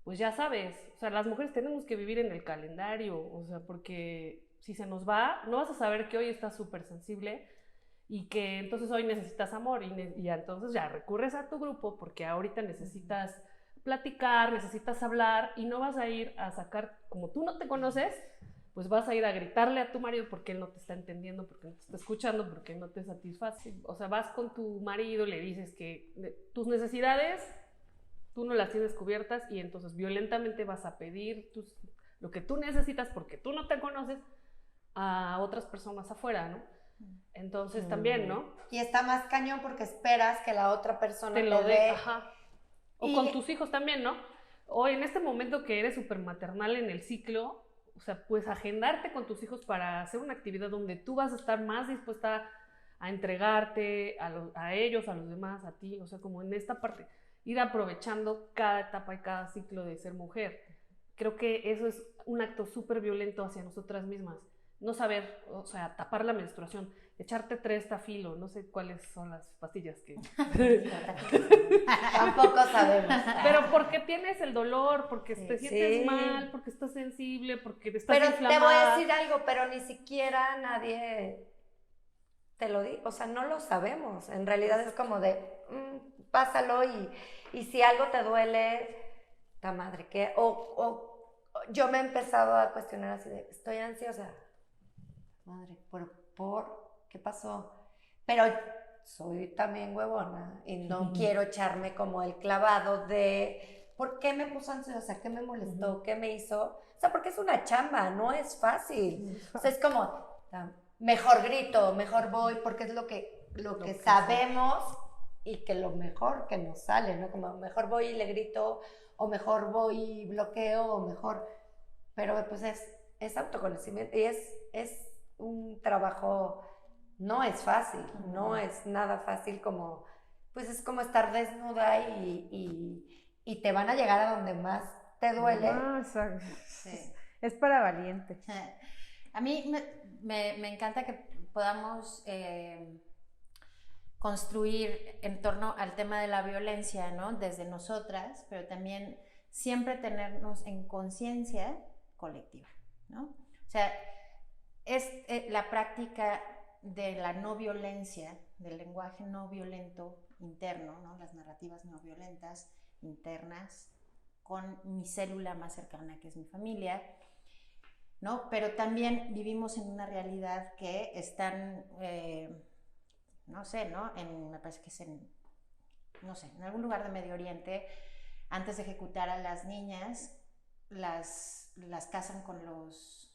pues ya sabes, o sea, las mujeres tenemos que vivir en el calendario, o sea, porque si se nos va, no vas a saber que hoy estás súper sensible, y que entonces hoy necesitas amor y entonces ya recurres a tu grupo porque ahorita necesitas platicar, necesitas hablar y no vas a ir a sacar, como tú no te conoces, pues vas a ir a gritarle a tu marido porque él no te está entendiendo, porque no te está escuchando, porque no te satisface. O sea, vas con tu marido, le dices que tus necesidades tú no las tienes cubiertas y entonces violentamente vas a pedir lo que tú necesitas porque tú no te conoces a otras personas afuera, ¿no? Entonces también, ¿no? Y está más cañón porque esperas que la otra persona te lo dé. Ajá. O con tus hijos también, ¿no? O en este momento que eres súper maternal en el ciclo, o sea, pues agendarte con tus hijos para hacer una actividad donde tú vas a estar más dispuesta a entregarte a ellos, a los demás, a ti, o sea, como en esta parte, ir aprovechando cada etapa y cada ciclo de ser mujer. Creo que eso es un acto súper violento hacia nosotras mismas. No saber, o sea, tapar la menstruación, echarte 3 Tafilo, no sé cuáles son las pastillas que... Tampoco sabemos. Pero porque tienes el dolor, porque te sientes mal, porque estás sensible, porque te estás inflamada. Te voy a decir algo, pero ni siquiera nadie te lo dice, o sea, no lo sabemos. En realidad es como de, pásalo y si algo te duele, ta madre, ¿qué? O yo me he empezado a cuestionar así de, estoy ansiosa. Madre, ¿por qué pasó? Pero soy también huevona y no quiero echarme como el clavado de ¿por qué me puso ansiosa? ¿Qué me molestó? ¿Qué me hizo? O sea, porque es una chamba, no es fácil. O sea, es como, mejor grito, mejor voy, porque es lo que sabemos y que lo mejor que nos sale, ¿no? Como mejor voy y le grito, o mejor voy y bloqueo, o mejor... Pero pues es autoconocimiento y es un trabajo, no es fácil, no es nada fácil como, pues es como estar desnuda y te van a llegar a donde más te duele. Sí. Es para valientes. A mí me encanta que podamos construir en torno al tema de la violencia, ¿no? Desde nosotras, pero también siempre tenernos en conciencia colectiva, ¿no? O sea, es la práctica de la no violencia, del lenguaje no violento interno, ¿no? Las narrativas no violentas internas con mi célula más cercana, que es mi familia, ¿no? Pero también vivimos en una realidad que están, no sé, ¿no? Me parece que es no sé, en algún lugar de Medio Oriente, antes de ejecutar a las niñas, las casan con los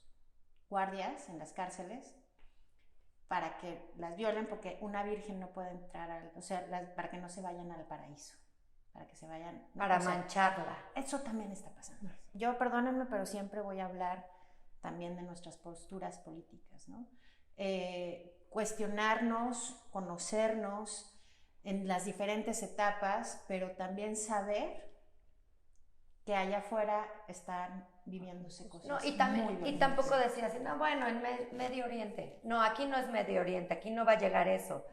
guardias en las cárceles para que las violen, porque una virgen no puede entrar, para que no se vayan al paraíso, para que se vayan... Para mancharla. Eso también está pasando. Yo, perdónenme, pero siempre voy a hablar también de nuestras posturas políticas, ¿no? Cuestionarnos, conocernos en las diferentes etapas, pero también saber que allá afuera están viviéndose cosas. No, y tampoco decir así, no, bueno, en Medio Oriente. No, aquí no es Medio Oriente, aquí no va a llegar eso.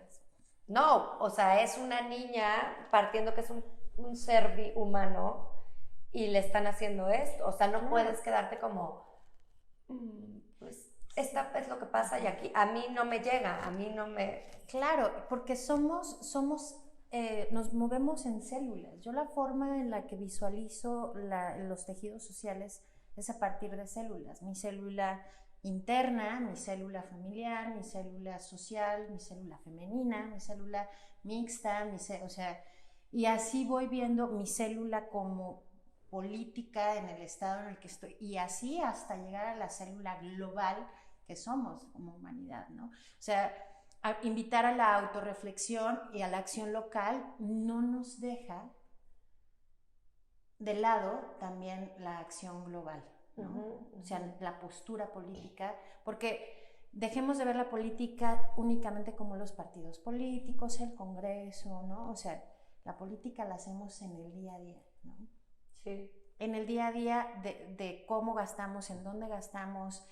No, o sea, es una niña partiendo que es un ser humano y le están haciendo esto. O sea, no puedes quedarte como, pues, esta es lo que pasa y aquí a mí no me llega, a mí no me... Claro, porque nos movemos en células. Yo la forma en la que visualizo los tejidos sociales es a partir de células. Mi célula interna, mi célula familiar, mi célula social, mi célula femenina, mi célula mixta, y así voy viendo mi célula como política en el estado en el que estoy, y así hasta llegar a la célula global que somos como humanidad, ¿no? O sea, invitar a la autorreflexión y a la acción local no nos deja de lado también la acción global, ¿no? O sea, la postura política, porque dejemos de ver la política únicamente como los partidos políticos, el Congreso, ¿no? O sea, la política la hacemos en el día a día, ¿no? Sí. En el día a día de cómo gastamos, en dónde gastamos,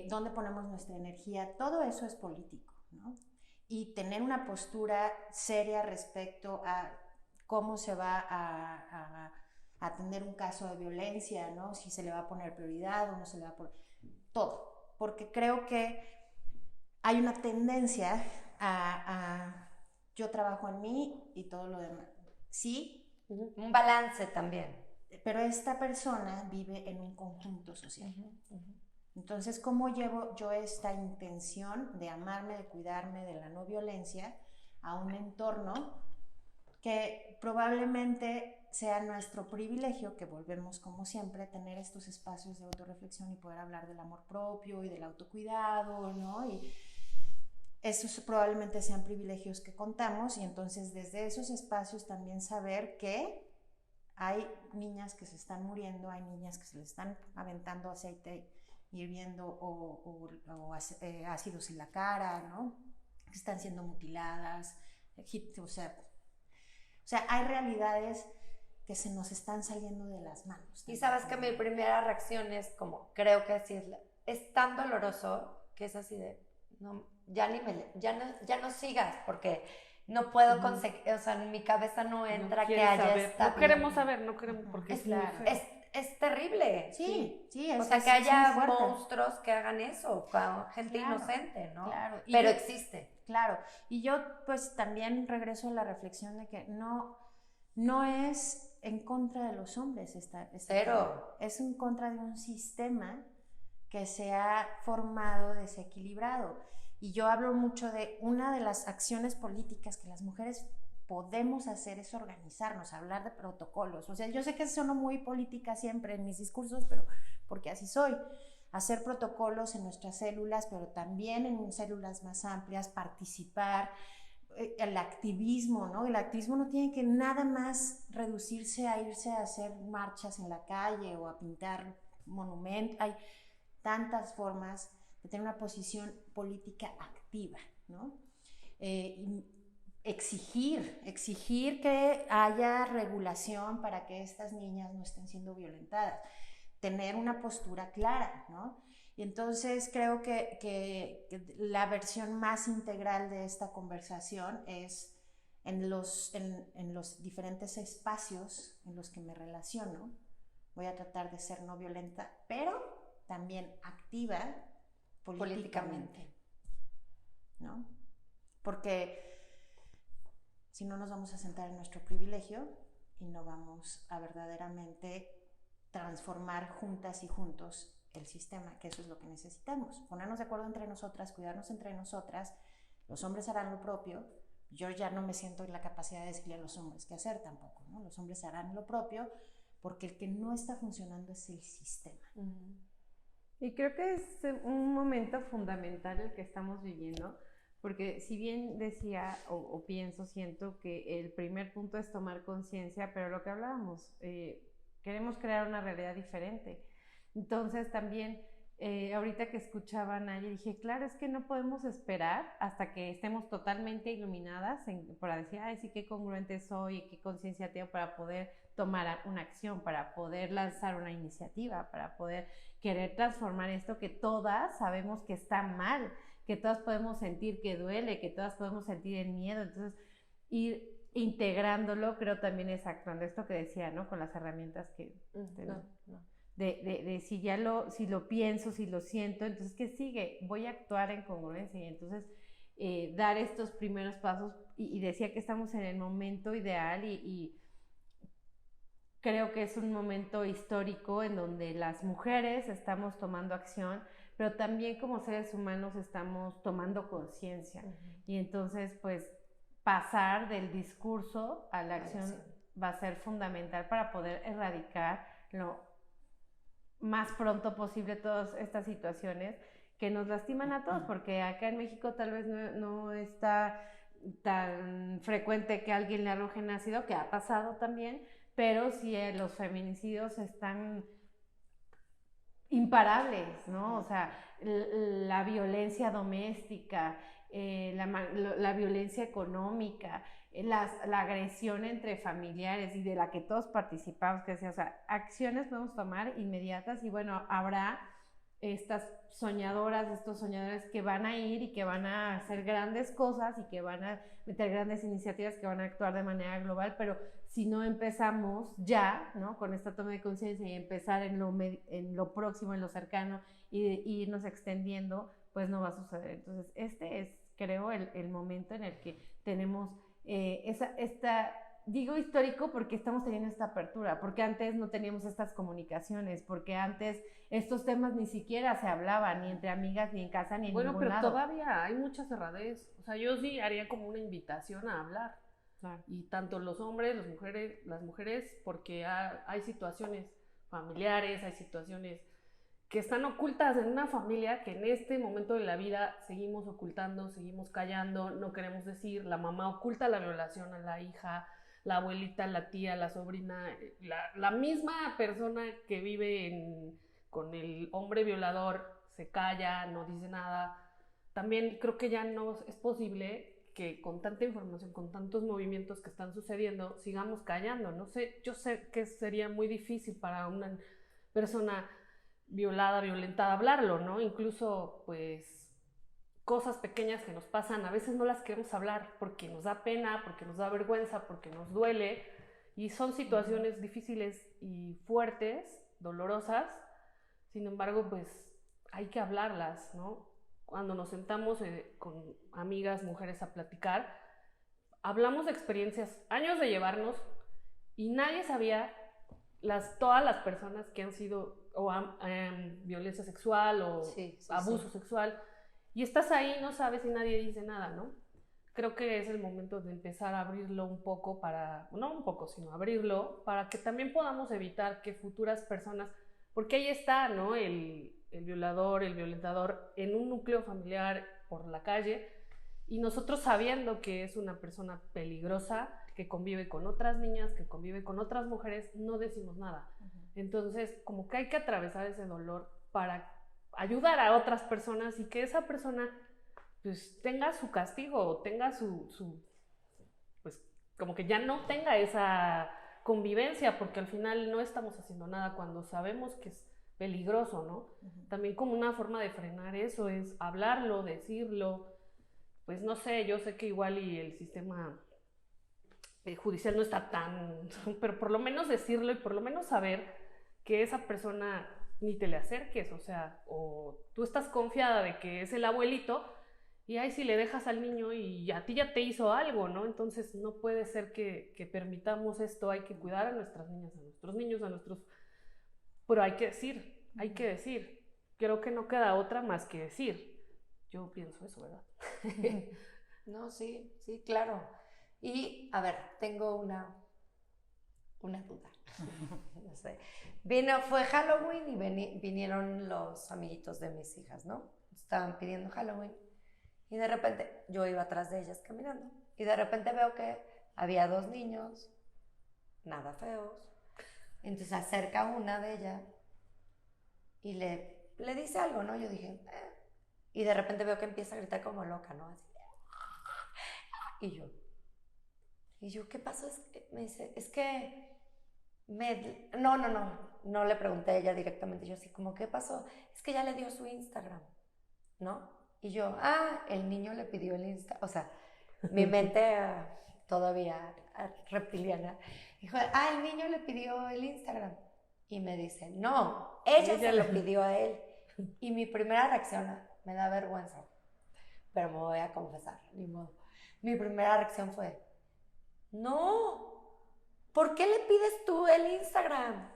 dónde ponemos nuestra energía, todo eso es político, ¿no? Y tener una postura seria respecto a cómo se va a atender un caso de violencia, ¿no? Si se le va a poner prioridad o no se le va a poner... Todo. Porque creo que hay una tendencia yo trabajo en mí y todo lo demás. Sí, un balance también. pero esta persona vive en un conjunto social. Entonces, ¿cómo llevo yo esta intención de amarme, de cuidarme, de la no violencia a un entorno que probablemente sea nuestro privilegio, que volvemos como siempre, tener estos espacios de autorreflexión y poder hablar del amor propio y del autocuidado, ¿no? Y esos probablemente sean privilegios que contamos, y entonces desde esos espacios también saber que hay niñas que se están muriendo, hay niñas que se les están aventando aceite hirviendo o ácidos en la cara, ¿no? Que están siendo mutiladas, o sea, hay realidades que se nos están saliendo de las manos. Y sabes que mi primera reacción es como, creo que así es tan doloroso que es así de, no, ya no sigas, porque no puedo conseguir, o sea, en mi cabeza no entra que haya esta... No queremos saber, no queremos, porque es terrible. Sí, o sea, que haya monstruos que hagan eso, con gente inocente, ¿no? Claro. Pero existe. Claro, y yo pues también regreso a la reflexión de que no es en contra de los hombres Cero. es en contra de un sistema que se ha formado desequilibrado. Y yo hablo mucho de una de las acciones políticas que las mujeres podemos hacer es organizarnos, hablar de protocolos. O sea, yo sé que sueno muy política siempre en mis discursos, pero porque así soy. Hacer protocolos en nuestras células, pero también en células más amplias, participar, el activismo, ¿no? El activismo no tiene que nada más reducirse a irse a hacer marchas en la calle o a pintar monumentos. Hay tantas formas de tener una posición política activa, ¿no? Exigir que haya regulación para que estas niñas no estén siendo violentadas, tener una postura clara, ¿no? Y entonces creo que la versión más integral de esta conversación es en los diferentes espacios en los que me relaciono. Voy a tratar de ser no violenta, pero también activa políticamente, ¿no? Porque si no, nos vamos a sentar en nuestro privilegio y no vamos a verdaderamente transformar juntas y juntos el sistema, que eso es lo que necesitamos. Ponernos de acuerdo entre nosotras, cuidarnos entre nosotras. Los hombres harán lo propio. Yo ya no me siento en la capacidad de decirle a los hombres qué hacer tampoco, ¿no? Los hombres harán lo propio, porque el que no está funcionando es el sistema. Y creo que es un momento fundamental el que estamos viviendo, porque si bien decía o pienso, siento que el primer punto es tomar conciencia, pero lo que hablábamos, queremos crear una realidad diferente. Entonces también, ahorita que escuchaba a Naye, dije, claro, es que no podemos esperar hasta que estemos totalmente iluminadas para decir, ay, sí, qué congruente soy, qué conciencia tengo para poder tomar una acción, para poder lanzar una iniciativa, para poder querer transformar esto que todas sabemos que está mal, que todas podemos sentir que duele, que todas podemos sentir el miedo. Entonces, ir integrándolo, creo también es actuando esto que decía, ¿no? Con las herramientas que... De si lo pienso, si lo siento, entonces, ¿qué sigue? Voy a actuar en congruencia. Y entonces, dar estos primeros pasos, y decía que estamos en el momento ideal y creo que es un momento histórico en donde las mujeres estamos tomando acción, pero también como seres humanos estamos tomando conciencia. Y entonces, pues, pasar del discurso a la acción va a ser fundamental para poder erradicar lo más pronto posible todas estas situaciones que nos lastiman a todos, porque acá en México tal vez no está tan frecuente que alguien le arrojen ácido, que ha pasado también, pero sí los feminicidios están imparables, ¿no? O sea, la violencia doméstica, la violencia económica, la agresión entre familiares y de la que todos participamos, que decía, o sea, acciones podemos tomar inmediatas y bueno, habrá estas soñadoras, estos soñadores que van a ir y que van a hacer grandes cosas y que van a meter grandes iniciativas, que van a actuar de manera global, pero si no empezamos ya, ¿no? Con esta toma de conciencia y empezar en lo próximo, en lo cercano y irnos extendiendo, pues no va a suceder. Entonces, este es creo, el momento en el que tenemos digo histórico porque estamos teniendo esta apertura, porque antes no teníamos estas comunicaciones, porque antes estos temas ni siquiera se hablaban, ni entre amigas, ni en casa, ni en ningún pero lado. todavía hay mucha cerradez. O sea, yo sí haría como una invitación a hablar. Claro. Y tanto los hombres, las mujeres, porque hay situaciones familiares, hay situaciones que están ocultas en una familia que en este momento de la vida seguimos ocultando, seguimos callando, no queremos decir. La mamá oculta la violación a la hija, la abuelita, la tía, la sobrina, la misma persona que vive con el hombre violador se calla, no dice nada. También creo que ya no es posible que con tanta información, con tantos movimientos que están sucediendo, sigamos callando. No sé, yo sé que sería muy difícil para una persona violada, violentada, hablarlo, ¿no? Incluso, pues, cosas pequeñas que nos pasan, a veces no las queremos hablar porque nos da pena, porque nos da vergüenza, porque nos duele, y son situaciones difíciles y fuertes, dolorosas. Sin embargo, pues, hay que hablarlas, ¿no? Cuando nos sentamos con amigas, mujeres a platicar, hablamos de experiencias, años de llevarnos, y nadie sabía todas las personas que han sido violencia sexual o abuso sexual, y estás ahí, no sabes y nadie dice nada, ¿no? Creo que es el momento de empezar a abrirlo un poco no un poco, sino abrirlo para que también podamos evitar que futuras personas, porque ahí está, ¿no? El violador, el violentador en un núcleo familiar por la calle, y nosotros sabiendo que es una persona peligrosa, que convive con otras niñas, que convive con otras mujeres, no decimos nada. Entonces, como que hay que atravesar ese dolor para ayudar a otras personas y que esa persona pues tenga su castigo o tenga pues como que ya no tenga esa convivencia, porque al final no estamos haciendo nada cuando sabemos que es peligroso, ¿no? También como una forma de frenar eso es hablarlo, decirlo. Pues no sé, yo sé que igual y el sistema judicial no está tan, pero por lo menos decirlo y por lo menos saber que esa persona ni te le acerques, o sea, o tú estás confiada de que es el abuelito y ahí si le dejas al niño y a ti ya te hizo algo, ¿no? Entonces no puede ser que permitamos esto, hay que cuidar a nuestras niñas, a nuestros niños, pero hay que decir, creo que no queda otra más que decir, yo pienso eso, ¿verdad? No, sí, claro. Y, a ver, tengo una duda. No sé. Fue Halloween y vinieron los amiguitos de mis hijas, ¿no? Estaban pidiendo Halloween. Y de repente, yo iba atrás de ellas caminando. Y de repente veo que había 2 niños, nada feos. Entonces acerca una de ellas y le dice algo, ¿no? Yo dije, Y de repente veo que empieza a gritar como loca, ¿no? Así. Y yo, ¿qué pasó? Me dice, es que no le pregunté a ella directamente, yo así como, ¿qué pasó? Es que ya le dio su Instagram, ¿no? Y yo, el niño le pidió el Instagram, o sea, mi mente todavía reptiliana, dijo, el niño le pidió el Instagram, y me dice, no, ella se lo pidió a él, y mi primera reacción, me da vergüenza, pero me voy a confesar, ni modo, mi primera reacción fue, no, ¿por qué le pides tú el Instagram?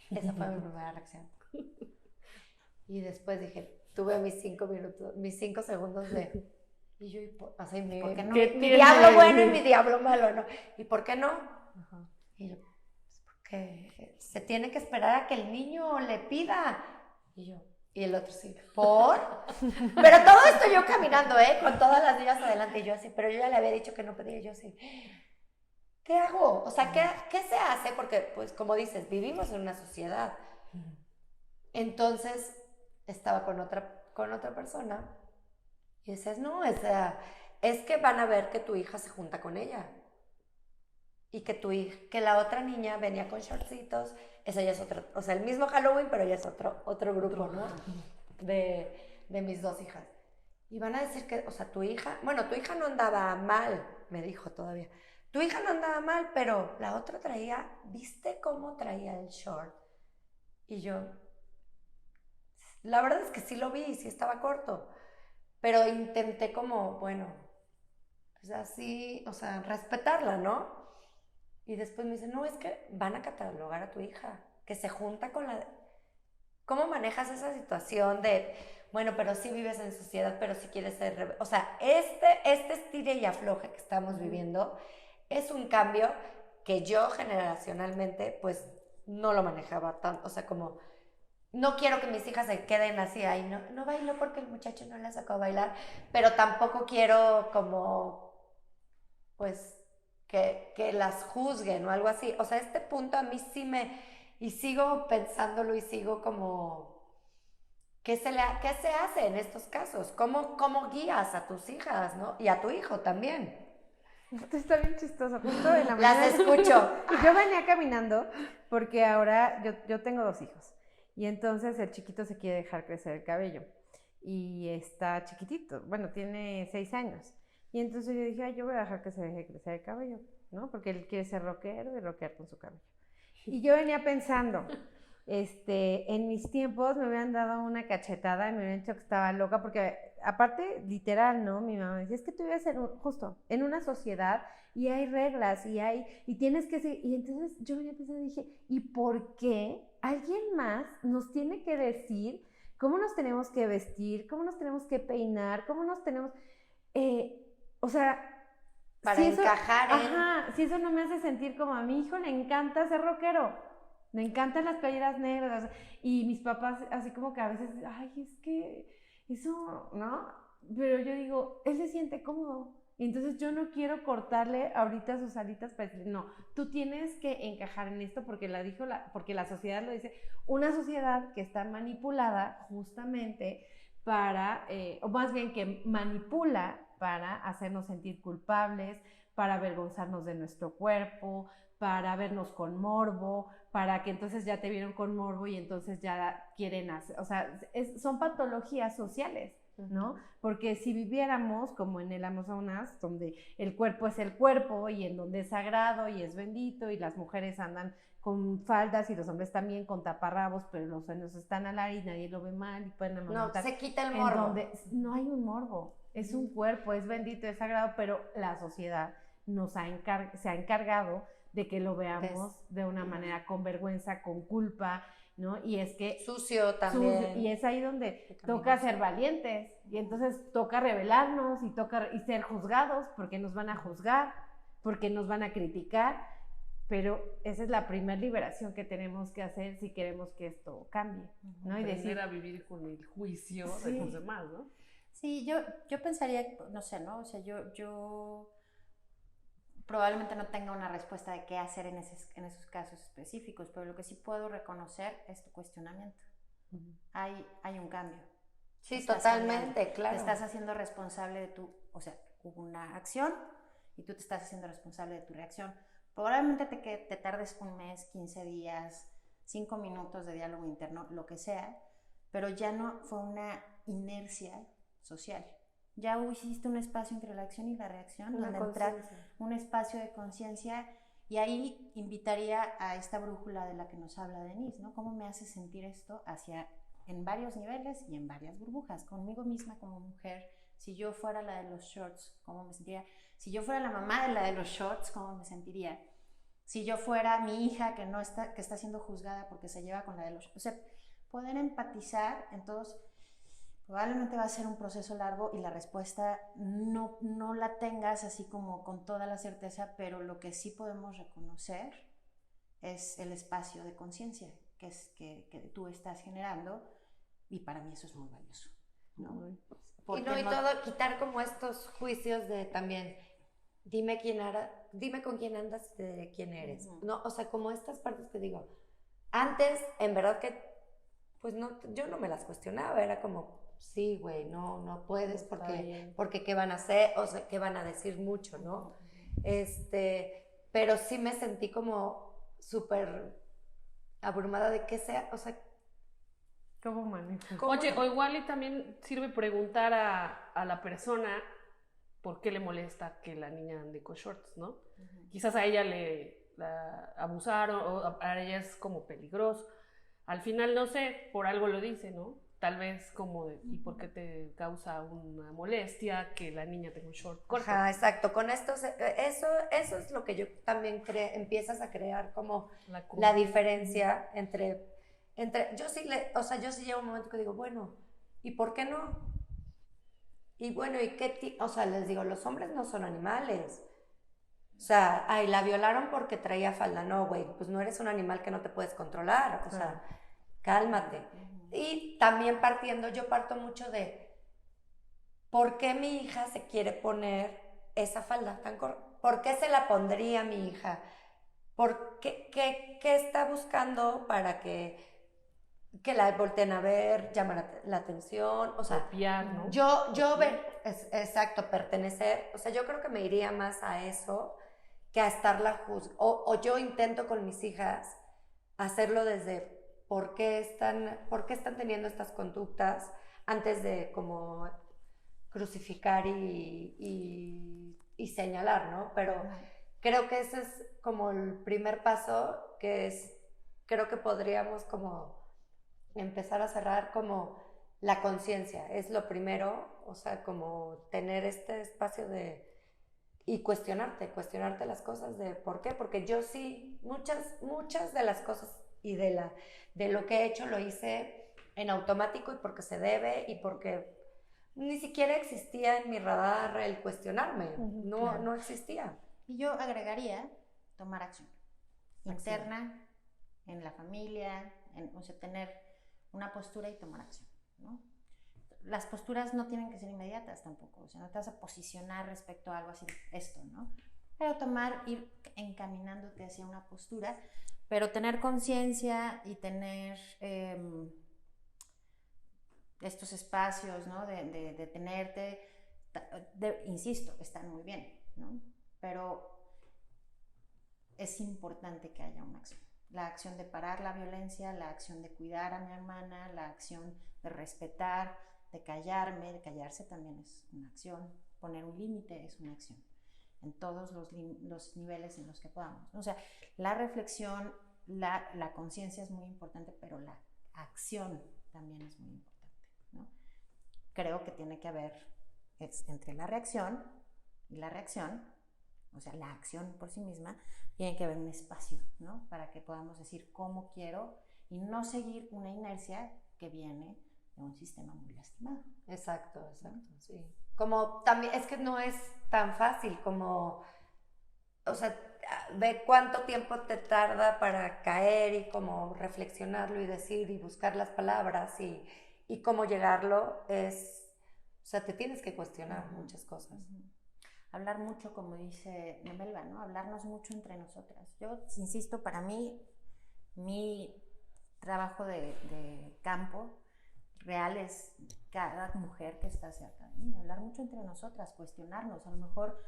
Esa fue mi primera reacción. Y después dije, tuve mis 5 segundos de... Y yo, o sea, mi diablo bueno y mi diablo malo, ¿no? ¿Y por qué no? Ajá. Y yo, pues porque se tiene que esperar a que el niño le pida. Y el otro sí, ¿por? Pero todo esto yo caminando, con todas las niñas adelante, y yo así, pero yo ya le había dicho que no pedía, yo así... ¿Qué hago? O sea, ¿qué se hace? Porque, pues, como dices, vivimos en una sociedad. Entonces, estaba con otra persona y dices, no, es que van a ver que tu hija se junta con ella y que la otra niña venía con shortcitos, esa ya es otro, o sea, el mismo Halloween, pero ya es otro grupo, ¿no? De mis 2 hijas. Y van a decir que, o sea, tu hija no andaba mal, me dijo todavía. Tu hija no andaba mal, pero la otra ¿viste cómo traía el short? Y yo, la verdad es que sí lo vi, sí estaba corto, pero intenté como, bueno, pues así, o sea, respetarla, ¿no? Y después me dice, no, es que van a catalogar a tu hija, que se junta con la... ¿Cómo manejas esa situación de, bueno, pero sí vives en sociedad, pero sí quieres ser... O sea, este estire y afloje que estamos viviendo es un cambio que yo generacionalmente, pues, no lo manejaba tanto. O sea, como, no quiero que mis hijas se queden así, ahí no bailo porque el muchacho no la sacó a bailar, pero tampoco quiero como, pues, que las juzguen o algo así. O sea, este punto a mí sí me... Y sigo pensándolo y sigo como... ¿Qué se hace en estos casos? ¿Cómo guías a tus hijas, ¿no? Y a tu hijo también. Está bien chistoso, justo en la mañana. Las escucho. Yo venía caminando porque ahora yo tengo 2 hijos y entonces el chiquito se quiere dejar crecer el cabello y está chiquitito, bueno, tiene 6 años. Y entonces yo dije, ay, yo voy a dejar que se deje crecer el cabello, ¿no? Porque él quiere ser rockero y rockear con su cabello. Y yo venía pensando, en mis tiempos me hubieran dado una cachetada y me hubieran dicho que estaba loca, porque aparte, literal, ¿no? Mi mamá me decía, es que tú vives justo en una sociedad y hay reglas y tienes que seguir. Y entonces yo venía pensando y dije, ¿y por qué alguien más nos tiene que decir cómo nos tenemos que vestir, cómo nos tenemos que peinar, cómo nos tenemos... o sea... Para si eso, encajar en... Ajá, si eso no me hace sentir como a mi hijo le encanta ser rockero. Me encantan las playeras negras. Y mis papás, así como que a veces, ay, es que eso, ¿no? Pero yo digo, él se siente cómodo. Y entonces yo no quiero cortarle ahorita sus alitas para decirle, no, tú tienes que encajar en esto porque porque la sociedad lo dice. Una sociedad que está manipulada justamente para, o más bien que manipula para hacernos sentir culpables, para avergonzarnos de nuestro cuerpo, para vernos con morbo, para que entonces ya te vieron con morbo y entonces ya quieren hacer, o sea, son patologías sociales, ¿no? Porque si viviéramos como en el Amazonas, donde el cuerpo es el cuerpo y en donde es sagrado y es bendito y las mujeres andan con faldas y los hombres también con taparrabos, pero los senos están al aire y nadie lo ve mal y pueden amamantar. No, se quita el morbo. Donde no hay un morbo, es un cuerpo, es bendito, es sagrado, pero la sociedad se ha encargado de que lo veamos de una manera con vergüenza, con culpa, ¿no? Y es que... Sucio también. Y es ahí donde toca ser valientes, y entonces toca rebelarnos y ser juzgados, porque nos van a juzgar, porque nos van a criticar, pero esa es la primera liberación que tenemos que hacer si queremos que esto cambie, ¿no? Y decir a vivir con el juicio de los demás, ¿no? Sí, yo pensaría, no sé, ¿no? O sea, yo probablemente no tenga una respuesta de qué hacer en esos casos específicos, pero lo que sí puedo reconocer es tu cuestionamiento. Hay un cambio. Sí, totalmente, claro. Te estás haciendo responsable de o sea, hubo una acción y tú te estás haciendo responsable de tu reacción. Probablemente te tardes un mes, 15 días, 5 minutos de diálogo interno, lo que sea, pero ya no fue una inercia social. Ya hiciste un espacio entre la acción y la reacción, donde entra un espacio de conciencia, y ahí invitaría a esta brújula de la que nos habla Denise, ¿no? ¿Cómo me hace sentir esto en varios niveles y en varias burbujas? Conmigo misma como mujer, si yo fuera la de los shorts, ¿cómo me sentiría? Si yo fuera la mamá de la de los shorts, ¿cómo me sentiría? Si yo fuera mi hija que está siendo juzgada porque se lleva con la de los shorts. O sea, poder empatizar en todos... Probablemente va a ser un proceso largo y la respuesta no la tengas así como con toda la certeza, pero lo que sí podemos reconocer es el espacio de conciencia que tú estás generando, y para mí eso es muy valioso, ¿no? Y todo, quitar como estos juicios de también, dime con quién andas y de quién eres, ¿no? O sea, como estas partes que digo, antes en verdad que, pues no, yo no me las cuestionaba, era como... Sí, güey, no puedes porque qué van a hacer, o sea, qué van a decir mucho, ¿no? Pero sí me sentí como súper abrumada de qué sea, o sea... ¿Cómo manejo? Oye, o igual y también sirve preguntar a la persona por qué le molesta que la niña ande con shorts, ¿no? Quizás a ella la abusaron o a ella es como peligroso. Al final, no sé, por algo lo dice, ¿no? tal vez como de, ¿y por qué te causa una molestia que la niña tenga un short corto? Ajá, exacto. Con esto, eso es lo que yo también empiezas a crear como la diferencia entre, yo sí yo sí llego un momento que digo, bueno, ¿y por qué no? Y bueno, ¿y qué o sea, les digo, los hombres no son animales. O sea, ay, la violaron porque traía falda. No, güey, pues no eres un animal que no te puedes controlar. O sea, cálmate. Y también yo parto mucho de ¿por qué mi hija se quiere poner esa falda tan corta? ¿Por qué se la pondría mi hija? ¿Qué está buscando para que la volteen a ver, llamar la atención? O sea, copiar, ¿no? Exacto, pertenecer. O sea, yo creo que me iría más a eso que a estarla juzgando. O yo intento con mis hijas hacerlo desde ¿por qué están teniendo estas conductas antes de como crucificar y señalar, ¿no? Pero creo que ese es como el primer paso, creo que podríamos como empezar a cerrar como la conciencia, es lo primero, o sea, como tener este espacio y cuestionarte las cosas de ¿por qué? Porque yo sí, muchas de las cosas y de lo que he hecho lo hice en automático y porque se debe y porque ni siquiera existía en mi radar el cuestionarme, no existía. Y yo agregaría tomar acción interna, en la familia, o sea, tener una postura y tomar acción, ¿no? Las posturas no tienen que ser inmediatas tampoco, o sea, no te vas a posicionar respecto a algo así, esto, ¿no? Pero ir encaminándote hacia una postura, pero tener conciencia y tener estos espacios, ¿no? De detenerte, insisto, están muy bien, ¿no? Pero es importante que haya una acción. La acción de parar la violencia, la acción de cuidar a mi hermana, la acción de respetar, de callarme, de callarse también es una acción, poner un límite es una acción, en todos los niveles en los que podamos. O sea, la reflexión, la conciencia es muy importante, pero la acción también es muy importante, ¿no? Creo que tiene que haber entre la reacción y la reacción, o sea, la acción por sí misma, tiene que haber un espacio, ¿no? Para que podamos decir cómo quiero y no seguir una inercia que viene de un sistema muy lastimado. Exacto, sí. Como también, es que no es tan fácil como, o sea, ve cuánto tiempo te tarda para caer y como reflexionarlo y decir y buscar las palabras y cómo llegarlo o sea, te tienes que cuestionar muchas cosas. Hablar mucho, como dice Melba, ¿no? Hablarnos mucho entre nosotras. Yo insisto, para mí, mi trabajo de campo real es cada mujer que está cerca de mí, hablar mucho entre nosotras, cuestionarnos, a lo mejor,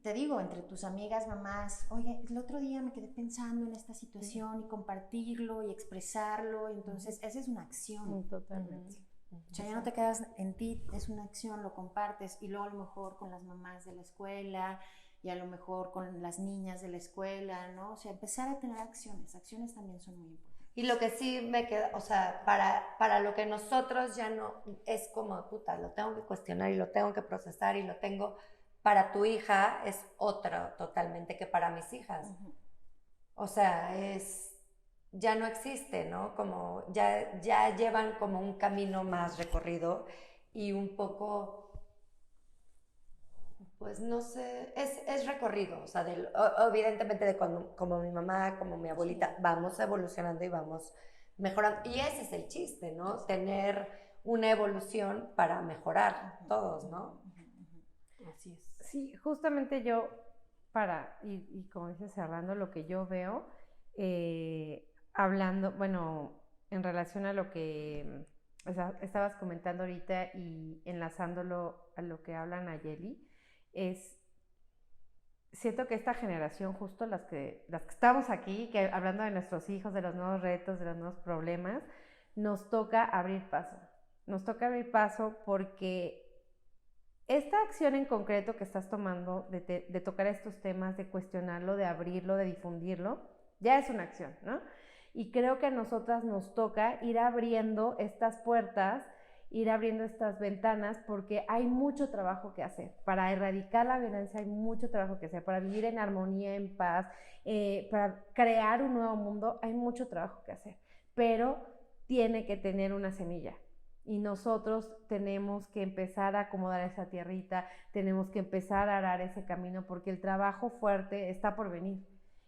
te digo, entre tus amigas, mamás, oye, el otro día me quedé pensando en esta situación y compartirlo y expresarlo, y entonces esa es una acción. Totalmente. O sea, ya no te quedas en ti, es una acción, lo compartes y luego a lo mejor con las mamás de la escuela y a lo mejor con las niñas de la escuela, ¿no? O sea, empezar a tener acciones también son muy importantes. Y lo que sí me queda, o sea, para lo que nosotros ya no, es como, puta, lo tengo que cuestionar y lo tengo que procesar y lo tengo, para tu hija es otra totalmente que para mis hijas. O sea, ya no existe, ¿no? Como ya llevan como un camino más recorrido y un poco, pues no sé, es recorrido, o sea, evidentemente de cuando, como mi mamá, como mi abuelita, vamos evolucionando y vamos mejorando. Y ese es el chiste, ¿no? Tener una evolución para mejorar todos, ¿no? Así es. Sí, justamente yo, y como dices, cerrando lo que yo veo, hablando, bueno, en relación a lo que estabas comentando ahorita y enlazándolo a lo que habla Nayeli, siento que esta generación, justo las que estamos aquí, que hablando de nuestros hijos, de los nuevos retos, de los nuevos problemas, nos toca abrir paso. Nos toca abrir paso porque esta acción en concreto que estás tomando de tocar estos temas, de cuestionarlo, de abrirlo, de difundirlo, ya es una acción, ¿no? Y creo que a nosotras nos toca ir abriendo estas puertas, ir abriendo estas ventanas, porque hay mucho trabajo que hacer. Para erradicar la violencia hay mucho trabajo que hacer. Para vivir en armonía, en paz, para crear un nuevo mundo, hay mucho trabajo que hacer. Pero tiene que tener una semilla. Y nosotros tenemos que empezar a acomodar esa tierrita, tenemos que empezar a arar ese camino, porque el trabajo fuerte está por venir.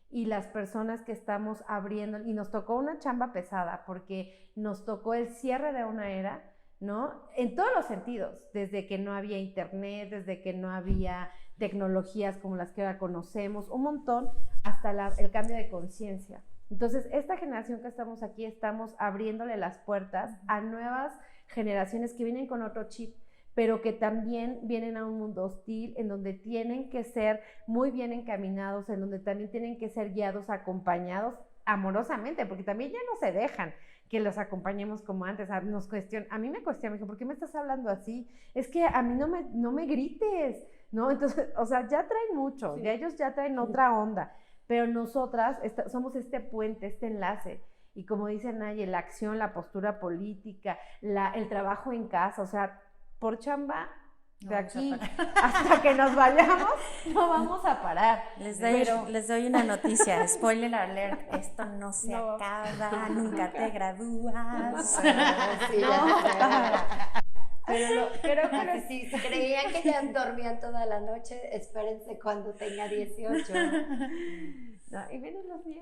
Y las personas que estamos abriendo, y nos tocó una chamba pesada, porque nos tocó el cierre de una era, ¿no? En todos los sentidos, desde que no había internet, desde que no había tecnologías como las que ahora conocemos, un montón, hasta el cambio de conciencia. Entonces, esta generación que estamos aquí, estamos abriéndole las puertas a nuevas generaciones que vienen con otro chip, pero que también vienen a un mundo hostil, en donde tienen que ser muy bien encaminados, en donde también tienen que ser guiados, acompañados amorosamente, porque también ya no se dejan que los acompañemos como antes. A mí me cuestiona, me dijo, ¿por qué me estás hablando así? Es que a mí no me grites, ¿no? Entonces, o sea, ya traen mucho, ya ellos ya traen otra onda, pero nosotras somos este puente, este enlace. Y como dice Naye, la acción, la postura política, el trabajo en casa, o sea, por chamba, de aquí hasta que nos vayamos, no vamos a parar. Les doy una noticia, spoiler alert, esto no se acaba, nunca te gradúas. Pero creo que si creían que ya dormían toda la noche, espérense cuando tenga 18. No, y vienen los 10.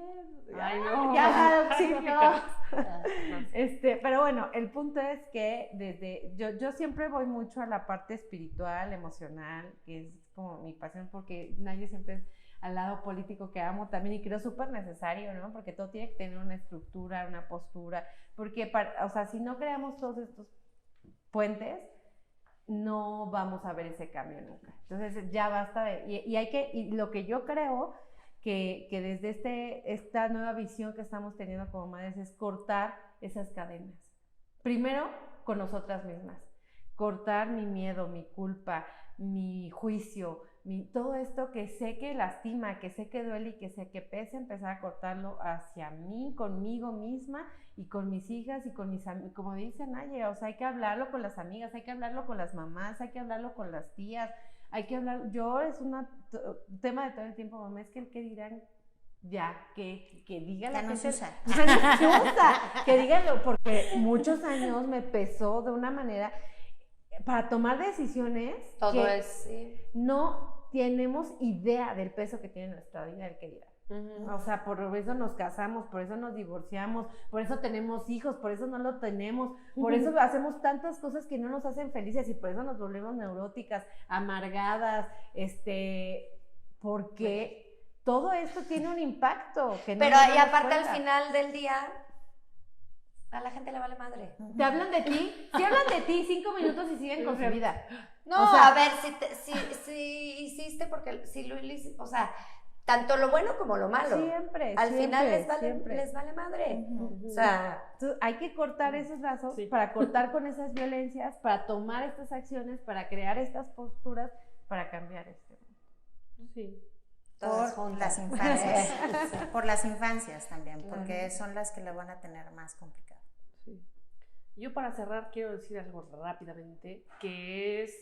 Ay, no. Ya, auxilio. Pero bueno, el punto es que yo siempre voy mucho a la parte espiritual, emocional, que es como mi pasión, porque nadie siempre es al lado político, que amo también, y creo súper necesario, ¿no? Porque todo tiene que tener una estructura, una postura, porque, o sea, si no creamos todos estos puentes, no vamos a ver ese cambio nunca. Entonces ya basta y lo que yo creo que desde esta nueva visión que estamos teniendo como madres es cortar esas cadenas. Primero, con nosotras mismas. Cortar mi miedo, mi culpa, mi juicio, todo esto que sé que lastima, que sé que duele y que sé que pesa, empezar a cortarlo hacia mí, conmigo misma y con mis hijas y con mis amigos. Como dice Naye, o sea, hay que hablarlo con las amigas, hay que hablarlo con las mamás, hay que hablarlo con las tías, hay que hablar. Es un tema de todo el tiempo, mamá, es que el que dirán, ya, que diga la gente. Ya no se usa. Que díganlo, porque muchos años me pesó de una manera para tomar decisiones. Todo que es, sí. No tenemos idea del peso que tiene nuestra vida el que dirán. O sea, por eso nos casamos, por eso nos divorciamos, por eso tenemos hijos, por eso no lo tenemos, por eso hacemos tantas cosas que no nos hacen felices y por eso nos volvemos neuróticas, amargadas, porque todo esto tiene un impacto. Pero y aparte al final del día, a la gente le vale madre. ¿Te hablan de ti? Sí hablan de ti 5 minutos y siguen con su vida. No, o sea, a ver, si hiciste porque si lo hiciste, o sea, tanto lo bueno como lo malo. Siempre. Al final les vale madre. O sea, hay que cortar esos lazos para cortar con esas violencias, para tomar estas acciones, para crear estas posturas, para cambiar esto. Sí. Por las infancias. Por las infancias también, porque son las que le van a tener más complicado. Sí. Yo para cerrar quiero decir algo rápidamente, que es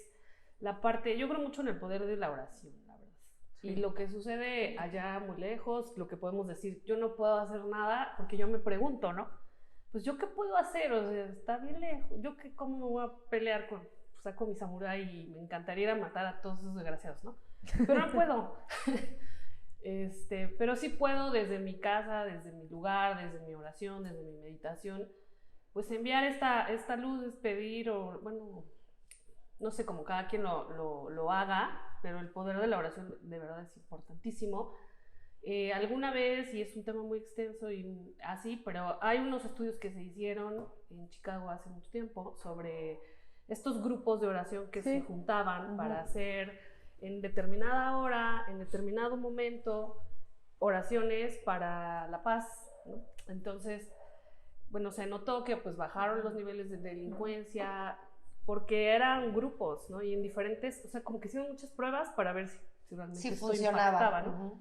la parte, yo creo mucho en el poder de la oración, la verdad. Sí. Y lo que sucede allá muy lejos, lo que podemos decir, yo no puedo hacer nada, porque yo me pregunto, ¿no? Pues yo qué puedo hacer, o sea, está bien lejos, yo cómo me voy a pelear saco mi samurái y me encantaría ir a matar a todos esos desgraciados, ¿no? Pero no puedo. Pero sí puedo desde mi casa, desde mi lugar, desde mi oración, desde mi meditación, pues enviar esta luz, despedir, o bueno, no sé, como cada quien lo haga, pero el poder de la oración de verdad es importantísimo. Alguna vez, y es un tema muy extenso y así, pero hay unos estudios que se hicieron en Chicago hace mucho tiempo sobre estos grupos de oración que se juntaban para hacer en determinada hora, en determinado momento, oraciones para la paz, ¿no? Entonces, bueno, se notó que pues bajaron los niveles de delincuencia porque eran grupos, ¿no? Y en diferentes, o sea, como que hicieron muchas pruebas para ver si realmente esto impactaba, ¿no?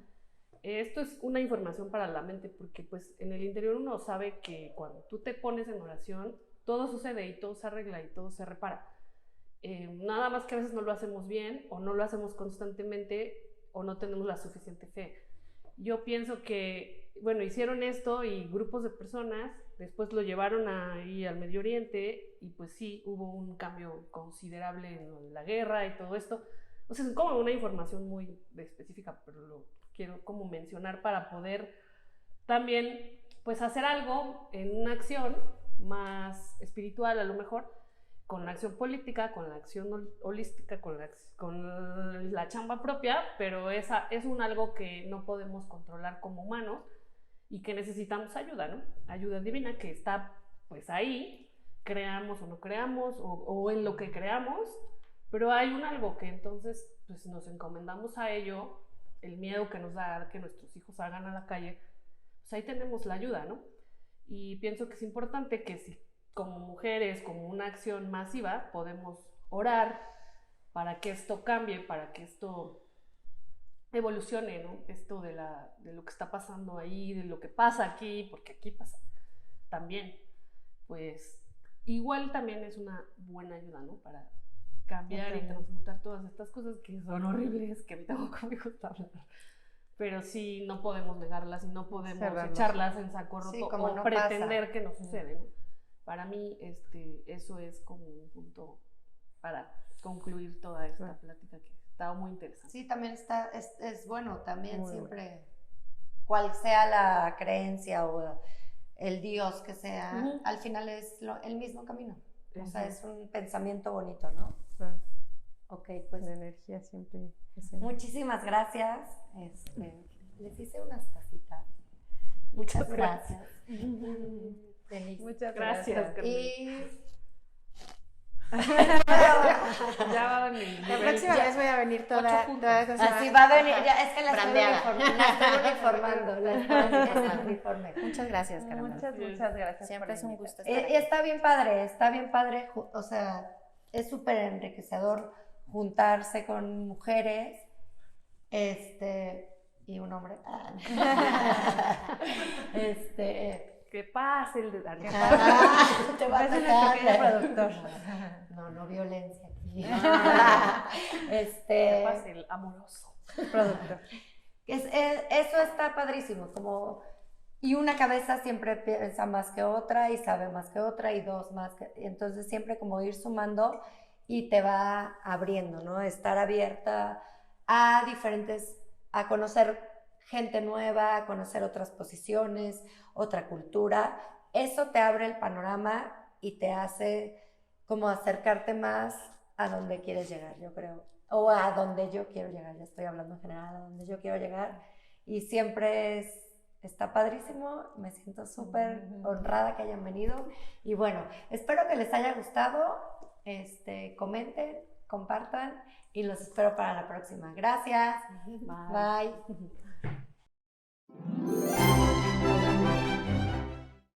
esto es una información para la mente, porque pues en el interior uno sabe que cuando tú te pones en oración, todo sucede y todo se arregla y todo se repara. Nada más que a veces no lo hacemos bien o no lo hacemos constantemente o no tenemos la suficiente fe. Yo pienso que, bueno, hicieron esto y grupos de personas, después lo llevaron ahí al Medio Oriente y pues sí, hubo un cambio considerable en la guerra y todo esto. O sea, es como una información muy específica, pero lo quiero como mencionar para poder también pues hacer algo en una acción más espiritual a lo mejor, con la acción política, con la acción holística, con la chamba propia, pero es algo que no podemos controlar como humanos y que necesitamos ayuda, ¿no? Ayuda divina que está pues ahí, creamos o no creamos, o en lo que creamos, pero hay algo que entonces pues nos encomendamos a ello, el miedo que nos da que nuestros hijos salgan a la calle, pues ahí tenemos la ayuda, ¿no? Y pienso que es importante que si como mujeres, como una acción masiva, podemos orar para que esto cambie, para que esto evolucione, ¿no? Esto de lo que está pasando ahí, de lo que pasa aquí, porque aquí pasa también, pues igual también es una buena ayuda, ¿no? Para cambiar y transmutar todas estas cosas que son horribles, que tampoco me gusta hablar. Pero sí, no podemos negarlas y no podemos echarlas en saco roto, sí, o no pretender pasa que no sucede, ¿no? Para mí, eso es como un punto para concluir toda esta plática que está muy interesante. Sí, también es bueno, también muy siempre, bueno, cual sea la creencia o el Dios que sea, al final es el mismo camino. O sea, es un pensamiento bonito, ¿no? Ok, pues. La energía siempre. Muchísimas gracias. Les hice unas tacitas. Muchas gracias. Muchas gracias. Y ya va a venir. La próxima vez voy a venir toda así va a venir. Ya, es que la estoy uniformando. Muchas gracias, Carmen. Muchas gracias. Siempre es un gusto estar aquí. Está bien padre. O sea, es súper enriquecedor juntarse con mujeres. Y un hombre. Que pase el de Dani. Te va a hacer el pequeño productor. No violencia aquí. Que pase el amoroso productor. Eso está padrísimo, y una cabeza siempre piensa más que otra y sabe más que otra y dos más que, entonces siempre como ir sumando y te va abriendo, ¿no? Estar abierta a conocer gente nueva, a conocer otras posiciones, otra cultura. Eso te abre el panorama y te hace como acercarte más a donde quieres llegar, yo creo. O a donde yo quiero llegar, ya estoy hablando en general, a donde yo quiero llegar. Y siempre está padrísimo, me siento súper honrada que hayan venido. Y bueno, espero que les haya gustado, comenten, compartan y los espero para la próxima. Gracias. Bye.